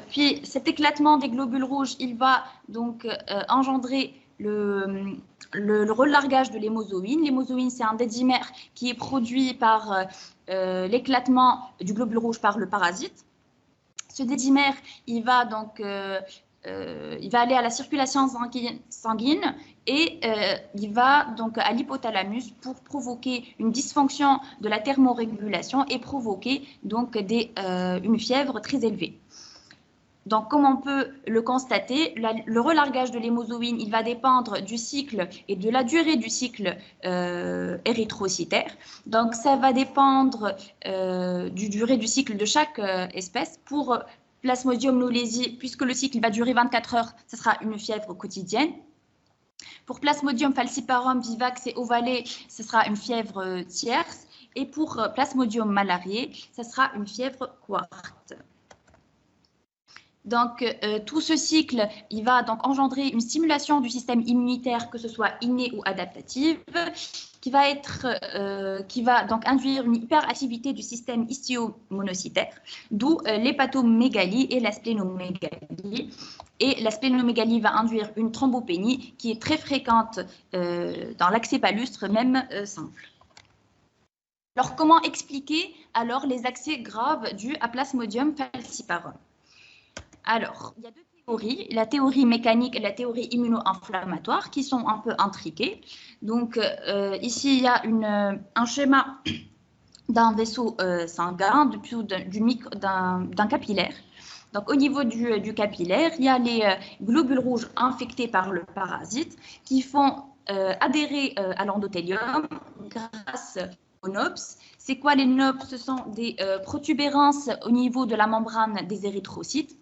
Puis, cet éclatement des globules rouges, il va donc engendrer le relargage de l'hémozoïne. L'hémozoïne, c'est un dédimère qui est produit par l'éclatement du globule rouge par le parasite. Ce dédimère, il va donc il va aller à la circulation sanguine et il va donc à l'hypothalamus pour provoquer une dysfonction de la thermorégulation et provoquer donc une fièvre très élevée. Donc, comme on peut le constater, le relargage de l'hémozoïne, il va dépendre du cycle et de la durée du cycle érythrocytaire. Donc, ça va dépendre du durée du cycle de chaque espèce. Pour Plasmodium knowlesi, puisque le cycle va durer 24 heures, ce sera une fièvre quotidienne. Pour Plasmodium falciparum vivax et ovale, ce sera une fièvre tierce. Et pour Plasmodium malariae, ce sera une fièvre quarte. Donc, tout ce cycle, il va donc engendrer une stimulation du système immunitaire, que ce soit innée ou adaptative, qui va donc induire une hyperactivité du système histiomonocytaire, d'où l'hépatomégalie et la splénomégalie. Et la splénomégalie va induire une thrombopénie qui est très fréquente dans l'accès palustre, même simple. Alors, comment expliquer alors les accès graves dus à Plasmodium falciparum? Alors, il y a deux théories, la théorie mécanique et la théorie immuno-inflammatoire, qui sont un peu intriquées. Donc, ici, il y a un schéma d'un vaisseau sanguin, d'un capillaire. Donc, au niveau du capillaire, il y a les globules rouges infectés par le parasite qui font adhérer à l'endothélium grâce aux NOPS. C'est quoi les NOPS? Ce sont des protubérances au niveau de la membrane des érythrocytes,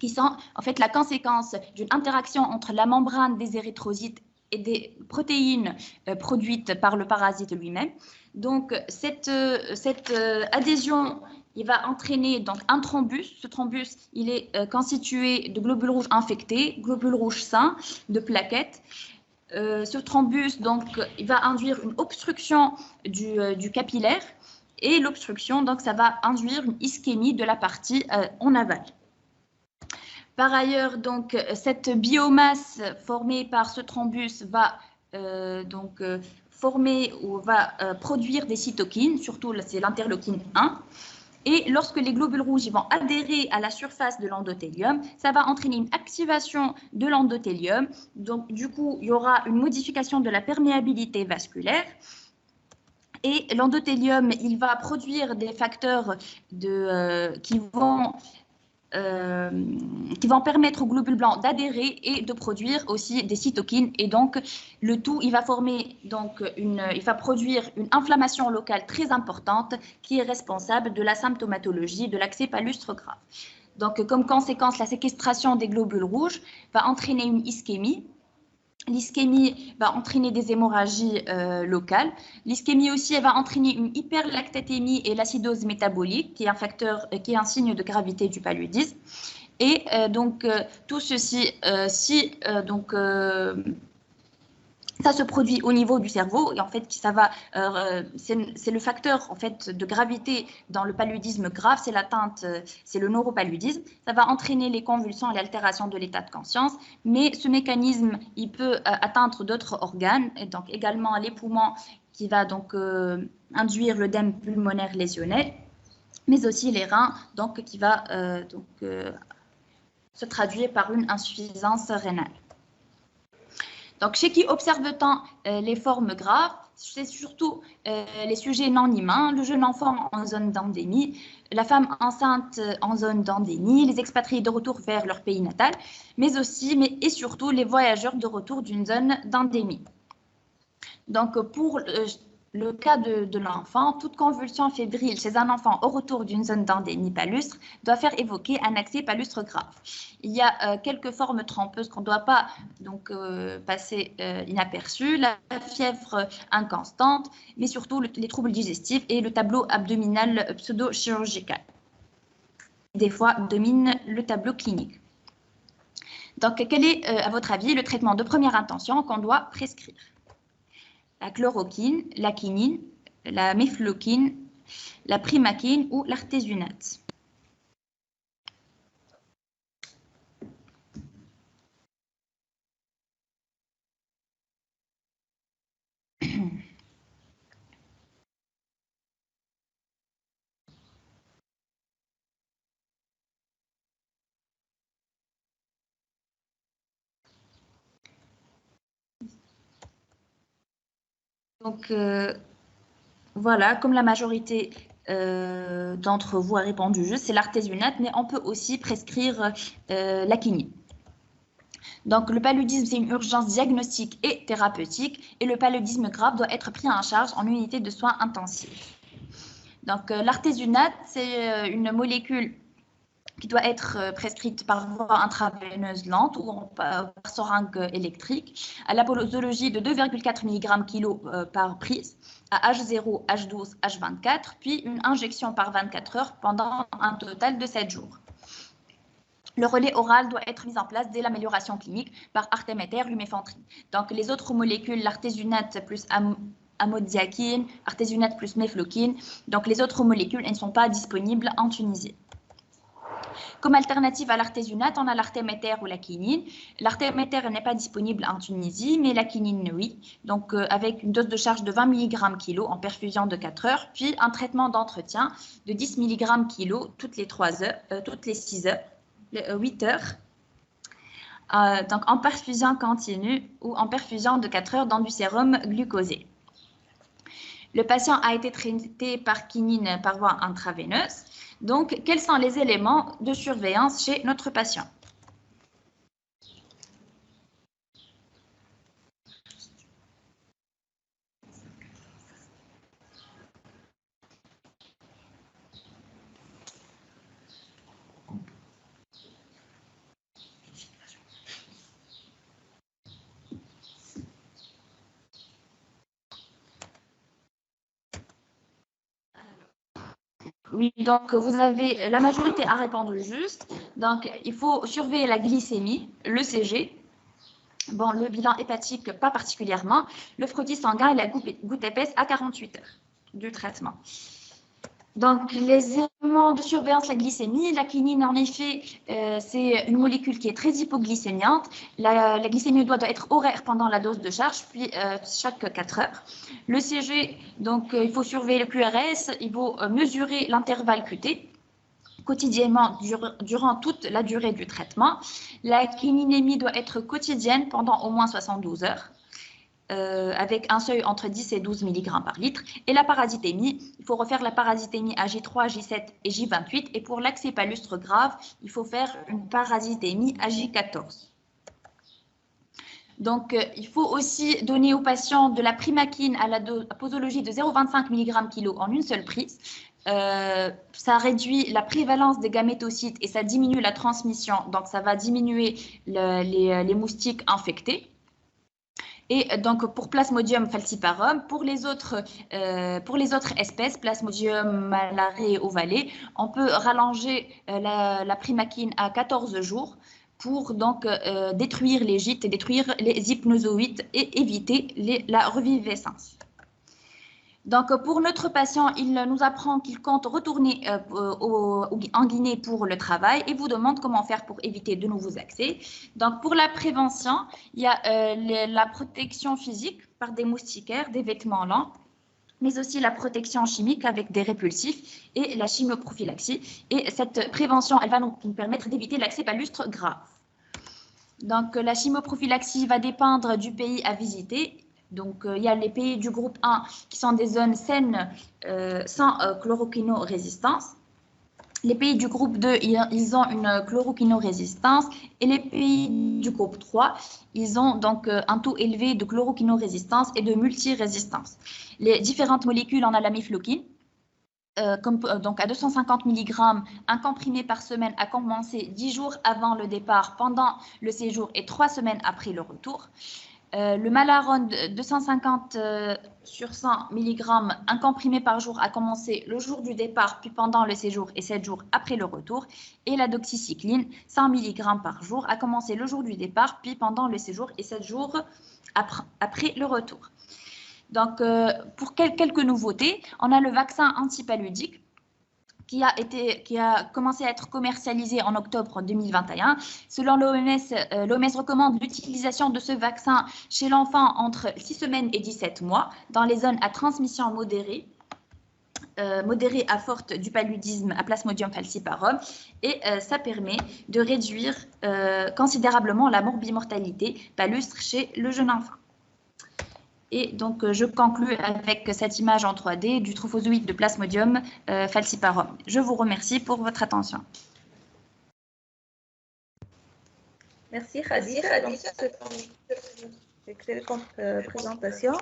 qui sont en fait la conséquence d'une interaction entre la membrane des érythrocytes et des protéines produites par le parasite lui-même. Donc, cette adhésion, il va entraîner donc un thrombus. Ce thrombus, il est constitué de globules rouges infectés, globules rouges sains, de plaquettes. Ce thrombus, donc, il va induire une obstruction du capillaire. Et l'obstruction, donc, ça va induire une ischémie de la partie en aval. Par ailleurs, donc, cette biomasse formée par ce thrombus va former ou va produire des cytokines, surtout c'est l'interleukine 1. Et lorsque les globules rouges vont adhérer à la surface de l'endothélium, ça va entraîner une activation de l'endothélium. Donc, du coup, il y aura une modification de la perméabilité vasculaire. Et l'endothélium, il va produire des facteurs qui vont permettre aux globules blancs d'adhérer et de produire aussi des cytokines. Et donc, le tout, il va produire une inflammation locale très importante qui est responsable de la symptomatologie de l'accès palustre grave. Donc, comme conséquence, la séquestration des globules rouges va entraîner une ischémie. L'ischémie va entraîner des hémorragies locales. L'ischémie aussi, elle va entraîner une hyperlactatémie et l'acidose métabolique, qui est un signe de gravité du paludisme. Et donc, tout ceci, ça se produit au niveau du cerveau et en fait, c'est le facteur en fait de gravité dans le paludisme grave, c'est l'atteinte, c'est le neuropaludisme. Ça va entraîner les convulsions et l'altération de l'état de conscience, mais ce mécanisme, il peut atteindre d'autres organes et donc également les poumons qui va donc induire l'œdème pulmonaire lésionnel. mais aussi les reins, donc qui va se traduire par une insuffisance rénale. Donc, chez qui observe-t-on les formes graves? C'est surtout les sujets non humains, le jeune enfant en zone d'endémie, la femme enceinte en zone d'endémie, les expatriés de retour vers leur pays natal, mais et surtout les voyageurs de retour d'une zone d'endémie. Donc, pour le cas de l'enfant, toute convulsion fébrile chez un enfant au retour d'une zone d'endémie palustre doit faire évoquer un accès palustre grave. Il y a quelques formes trompeuses qu'on ne doit pas passer inaperçues, la fièvre inconstante, mais surtout les troubles digestifs et le tableau abdominal pseudo-chirurgical. Des fois, domine le tableau clinique. Donc, quel est, à votre avis, le traitement de première intention qu'on doit prescrire? La chloroquine, la quinine, la mefloquine, la primaquine ou l'artésunate. Donc, voilà, comme la majorité d'entre vous a répondu juste, c'est l'artésunate, mais on peut aussi prescrire la quinine. Donc, le paludisme, c'est une urgence diagnostique et thérapeutique, et le paludisme grave doit être pris en charge en unité de soins intensifs. Donc, l'artésunate, c'est une molécule qui doit être prescrite par voie intraveineuse lente ou par seringue électrique, à la posologie de 2,4 mg/kg par prise, à H0, H12, H24, puis une injection par 24 heures pendant un total de 7 jours. Le relais oral doit être mis en place dès l'amélioration clinique par artéméter, luméfantrine. Donc, les autres molécules, l'artésunate plus amodiaquine, artésunate plus mefloquine, donc les autres molécules, elles ne sont pas disponibles en Tunisie. Comme alternative à l'artésunate, on a l'artéméter ou la quinine. L'artéméter n'est pas disponible en Tunisie, mais la quinine, oui. Donc, avec une dose de charge de 20 mg/kg en perfusion de 4 heures, puis un traitement d'entretien de 10 mg/kg toutes les 6 heures, 8 heures. Donc, en perfusion continue ou en perfusion de 4 heures dans du sérum glucosé. Le patient a été traité par quinine par voie intraveineuse. Donc, quels sont les éléments de surveillance chez notre patient? Oui, donc vous avez, la majorité a répondu juste. Donc, il faut surveiller la glycémie, le CG. Bon, le bilan hépatique, pas particulièrement. Le frottis sanguin et la goutte épaisse à 48 heures du traitement. Donc, les éléments de surveillance, la glycémie, la quinine, en effet, c'est une molécule qui est très hypoglycémiante. La glycémie doit être horaire pendant la dose de charge, puis chaque 4 heures. Le CG, donc, il faut surveiller le QRS, il faut mesurer l'intervalle QT quotidiennement durant toute la durée du traitement. La quininémie doit être quotidienne pendant au moins 72 heures. Avec un seuil entre 10 et 12 mg par litre. Et la parasitémie, il faut refaire la parasitémie à J3, J7 et J28. Et pour l'accès palustre grave, il faut faire une parasitémie à J14. Donc, il faut aussi donner aux patients de la primaquine à la posologie de 0,25 mg/kg en une seule prise. Ça réduit la prévalence des gamétocytes et ça diminue la transmission. Donc, ça va diminuer les moustiques infectés. Et donc, pour Plasmodium falciparum, pour les autres espèces, Plasmodium malariae ovale, on peut rallonger la primaquine à 14 jours pour donc détruire les gîtes, détruire les hypnozoïdes et éviter la reviviscence. Donc, pour notre patient, il nous apprend qu'il compte retourner en Guinée pour le travail et vous demande comment faire pour éviter de nouveaux accès. Donc, pour la prévention, il y a la protection physique par des moustiquaires, des vêtements lents, mais aussi la protection chimique avec des répulsifs et la chimioprophylaxie. Et cette prévention, elle va nous permettre d'éviter l'accès palustre grave. Donc, la chimioprophylaxie va dépendre du pays à visiter. Donc, il y a les pays du groupe 1 qui sont des zones saines sans chloroquinorésistance. Les pays du groupe 2, ils ont une chloroquinorésistance. Et les pays du groupe 3, ils ont donc un taux élevé de chloroquinorésistance et de multirésistance. Les différentes molécules, on a la mifloquine, donc à 250 mg, un comprimé par semaine à commencer 10 jours avant le départ, pendant le séjour et 3 semaines après le retour. Le Malarone 250 sur 100 mg, un comprimé par jour à commencer le jour du départ, puis pendant le séjour et 7 jours après le retour. Et la doxycycline 100 mg par jour à commencer le jour du départ, puis pendant le séjour et 7 jours après le retour. Donc, pour quelques nouveautés, on a le vaccin antipaludique qui a commencé à être commercialisé en octobre 2021. Selon l'OMS recommande l'utilisation de ce vaccin chez l'enfant entre 6 semaines et 17 mois dans les zones à transmission modérée à forte du paludisme à Plasmodium falciparum, et ça permet de réduire considérablement la morbimortalité palustre chez le jeune enfant. Et donc, je conclue avec cette image en 3D du trophozoïde de Plasmodium falciparum. Je vous remercie pour votre attention. Merci Khadir pour cette excellente présentation.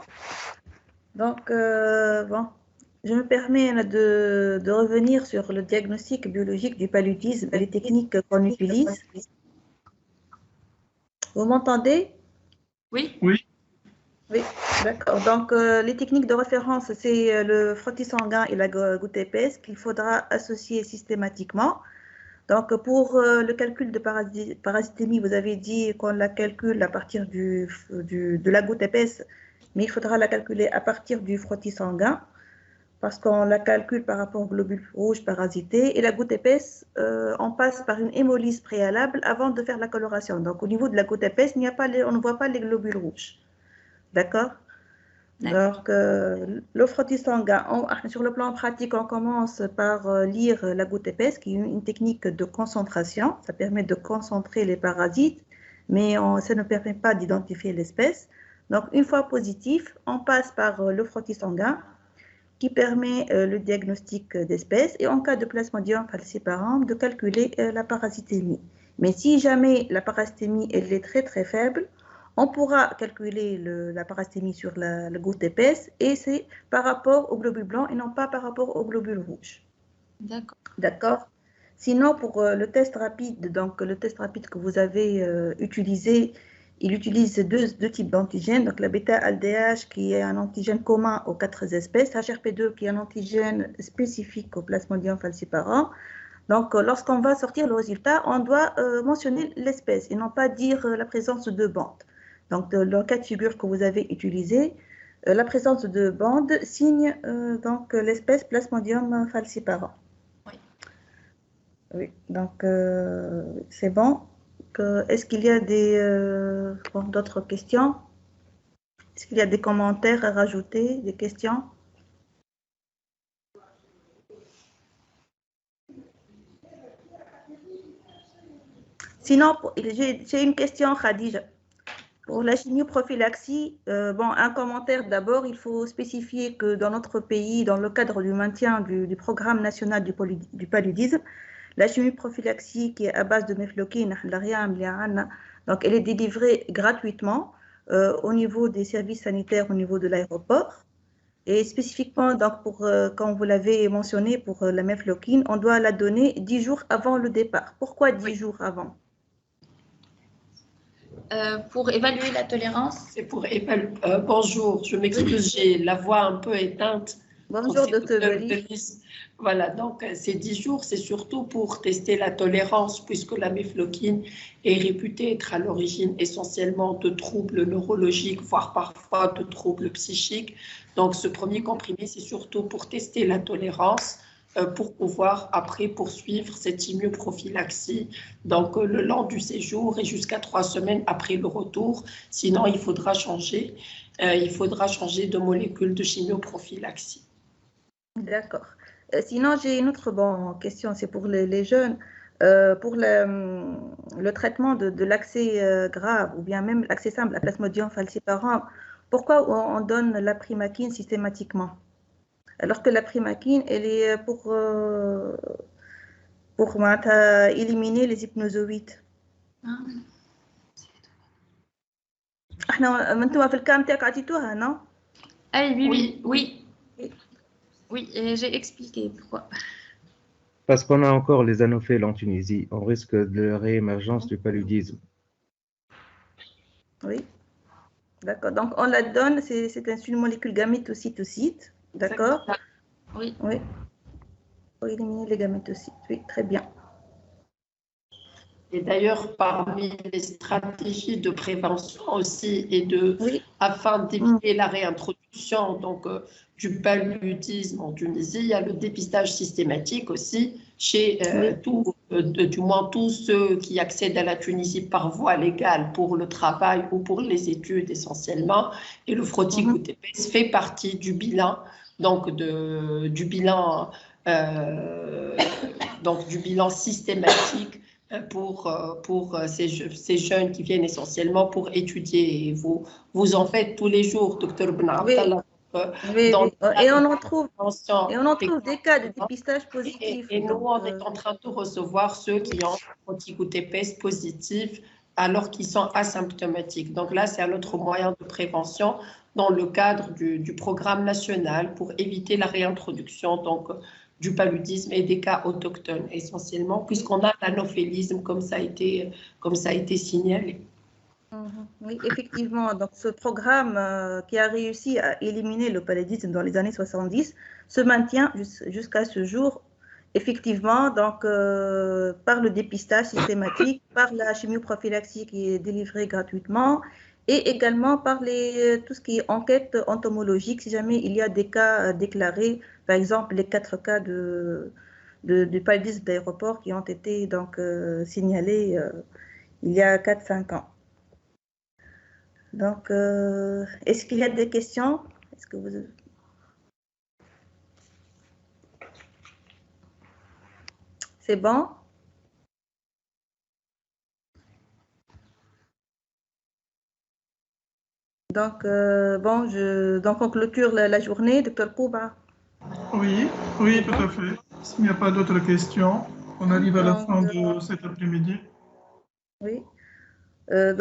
Donc, bon, je me permets de revenir sur le diagnostic biologique du paludisme et les techniques qu'on utilise. Vous m'entendez? Oui. Oui. Oui, d'accord. Donc, les techniques de référence, c'est le frottis sanguin et la goutte épaisse qu'il faudra associer systématiquement. Donc, pour le calcul de parasitémie, vous avez dit qu'on la calcule à partir de la goutte épaisse, mais il faudra la calculer à partir du frottis sanguin, parce qu'on la calcule par rapport aux globules rouges parasités. Et la goutte épaisse, on passe par une hémolyse préalable avant de faire la coloration. Donc, au niveau de la goutte épaisse, on ne voit pas les globules rouges. D'accord? Donc, le frottis sanguin, sur le plan pratique, on commence par lire la goutte épaisse, qui est une technique de concentration. Ça permet de concentrer les parasites, mais ça ne permet pas d'identifier l'espèce. Donc, une fois positif, on passe par le frottis sanguin, qui permet le diagnostic d'espèce, et en cas de Plasmodium falciparum, de calculer la parasitémie. Mais si jamais la parasitémie elle est très très faible, on pourra calculer la parasitémie sur la goutte épaisse, et c'est par rapport aux globules blancs et non pas par rapport aux globules rouges. D'accord. D'accord. Sinon, pour le test rapide, donc le test rapide que vous avez utilisé, il utilise deux types d'antigènes. Donc la bêta-aldéH qui est un antigène commun aux 4 espèces, HRP2 qui est un antigène spécifique au Plasmodium falciparum. Donc, lorsqu'on va sortir le résultat, on doit mentionner l'espèce et non pas dire la présence de bandes. Donc, dans le cas de figure que vous avez utilisé, la présence de bandes signe donc l'espèce Plasmodium falciparum. Oui. Oui, donc c'est bon. Est-ce qu'il y a d'autres questions? Est-ce qu'il y a des commentaires à rajouter, des questions? Sinon, j'ai une question, Khadija. Pour la chimioprophylaxie, un commentaire d'abord, il faut spécifier que dans notre pays, dans le cadre du maintien du programme national du paludisme, la chimioprophylaxie qui est à base de mefloquine, donc elle est délivrée gratuitement au niveau des services sanitaires, au niveau de l'aéroport. Et spécifiquement, donc comme vous l'avez mentionné, pour la mefloquine, on doit la donner 10 jours avant le départ. Pourquoi 10 jours avant? Pour évaluer la tolérance. C'est pour évaluer. Bonjour, je m'excuse, j'ai la voix un peu éteinte. Bonjour, Dr. Voilà, donc ces 10 jours, c'est surtout pour tester la tolérance, puisque la mefloquine est réputée être à l'origine essentiellement de troubles neurologiques, voire parfois de troubles psychiques. Donc ce premier comprimé, c'est surtout pour tester la tolérance. pour pouvoir après poursuivre cette immunoprophylaxie donc le long du séjour et jusqu'à 3 semaines après le retour. Sinon, il faudra changer de molécule de chimioprophylaxie. D'accord. Sinon, j'ai une autre question, c'est pour les jeunes. Pour le traitement de l'accès grave ou bien même l'accès simple à plasmodium falciparum, pourquoi on donne la primaquine systématiquement? Alors que la primaquine, elle est pour éliminer les hypnozoïdes. احنا انتوا في الكام تاعك عطيتوها non? Oui, j'ai expliqué pourquoi. Parce qu'on a encore les anopheles en Tunisie, on risque de réémergence du paludisme. Oui, d'accord. Donc on la donne, c'est une molécule gamétocytocyte, d'accord? Oui. Oui. Pour éliminer les gamétocytes, oui, très bien. Et d'ailleurs, parmi les stratégies de prévention aussi afin d'éviter la réintroduction donc, du paludisme en Tunisie, il y a le dépistage systématique aussi chez du moins tous ceux qui accèdent à la Tunisie par voie légale pour le travail ou pour les études essentiellement. Et le frottis-goutte-épaisse fait partie du bilan, donc du bilan systématique pour ces jeunes qui viennent essentiellement pour étudier. Et vous en faites tous les jours, docteur Ben Abdallah. Oui. Et on en trouve des cas de dépistage positif. Et nous, on est en train de recevoir ceux qui ont un frottis-goutte-épaisse positif alors qu'ils sont asymptomatiques. Donc là, c'est un autre moyen de prévention dans le cadre du programme national pour éviter la réintroduction donc, du paludisme et des cas autochtones essentiellement, puisqu'on a l'anophélisme comme ça a été signalé. Oui, effectivement. Donc, ce programme qui a réussi à éliminer le paludisme dans les années 70 se maintient jusqu'à ce jour, effectivement, donc, par le dépistage systématique, par la chimioprophylaxie qui est délivrée gratuitement et également par tout ce qui est enquête entomologique, si jamais il y a des cas déclarés, par exemple les 4 cas de paludisme d'aéroport qui ont été donc, signalés il y a 4-5 ans. Donc, est-ce qu'il y a des questions? Est-ce que vous... C'est bon? Donc, donc on clôture la journée, docteur Kouba. Oui, tout à fait. S'il n'y a pas d'autres questions, on arrive à la fin de cet après-midi. Oui.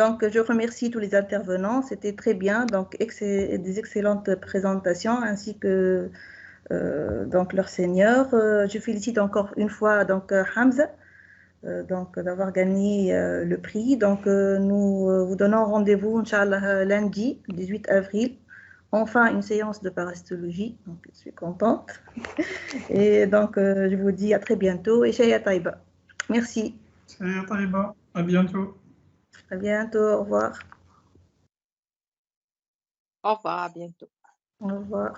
Donc, je remercie tous les intervenants. C'était très bien. Donc, des excellentes présentations ainsi que donc leur seigneur. Je félicite encore une fois donc Hamza d'avoir gagné le prix. Donc, nous vous donnons rendez-vous, Inch'Allah, lundi 18 avril. Enfin, une séance de parasitologie. Donc, je suis contente. Et donc, je vous dis à très bientôt. Et Shaya Taïba. Merci. Shaya Taïba. À bientôt. À bientôt. Au revoir. Au revoir, à bientôt. Au revoir.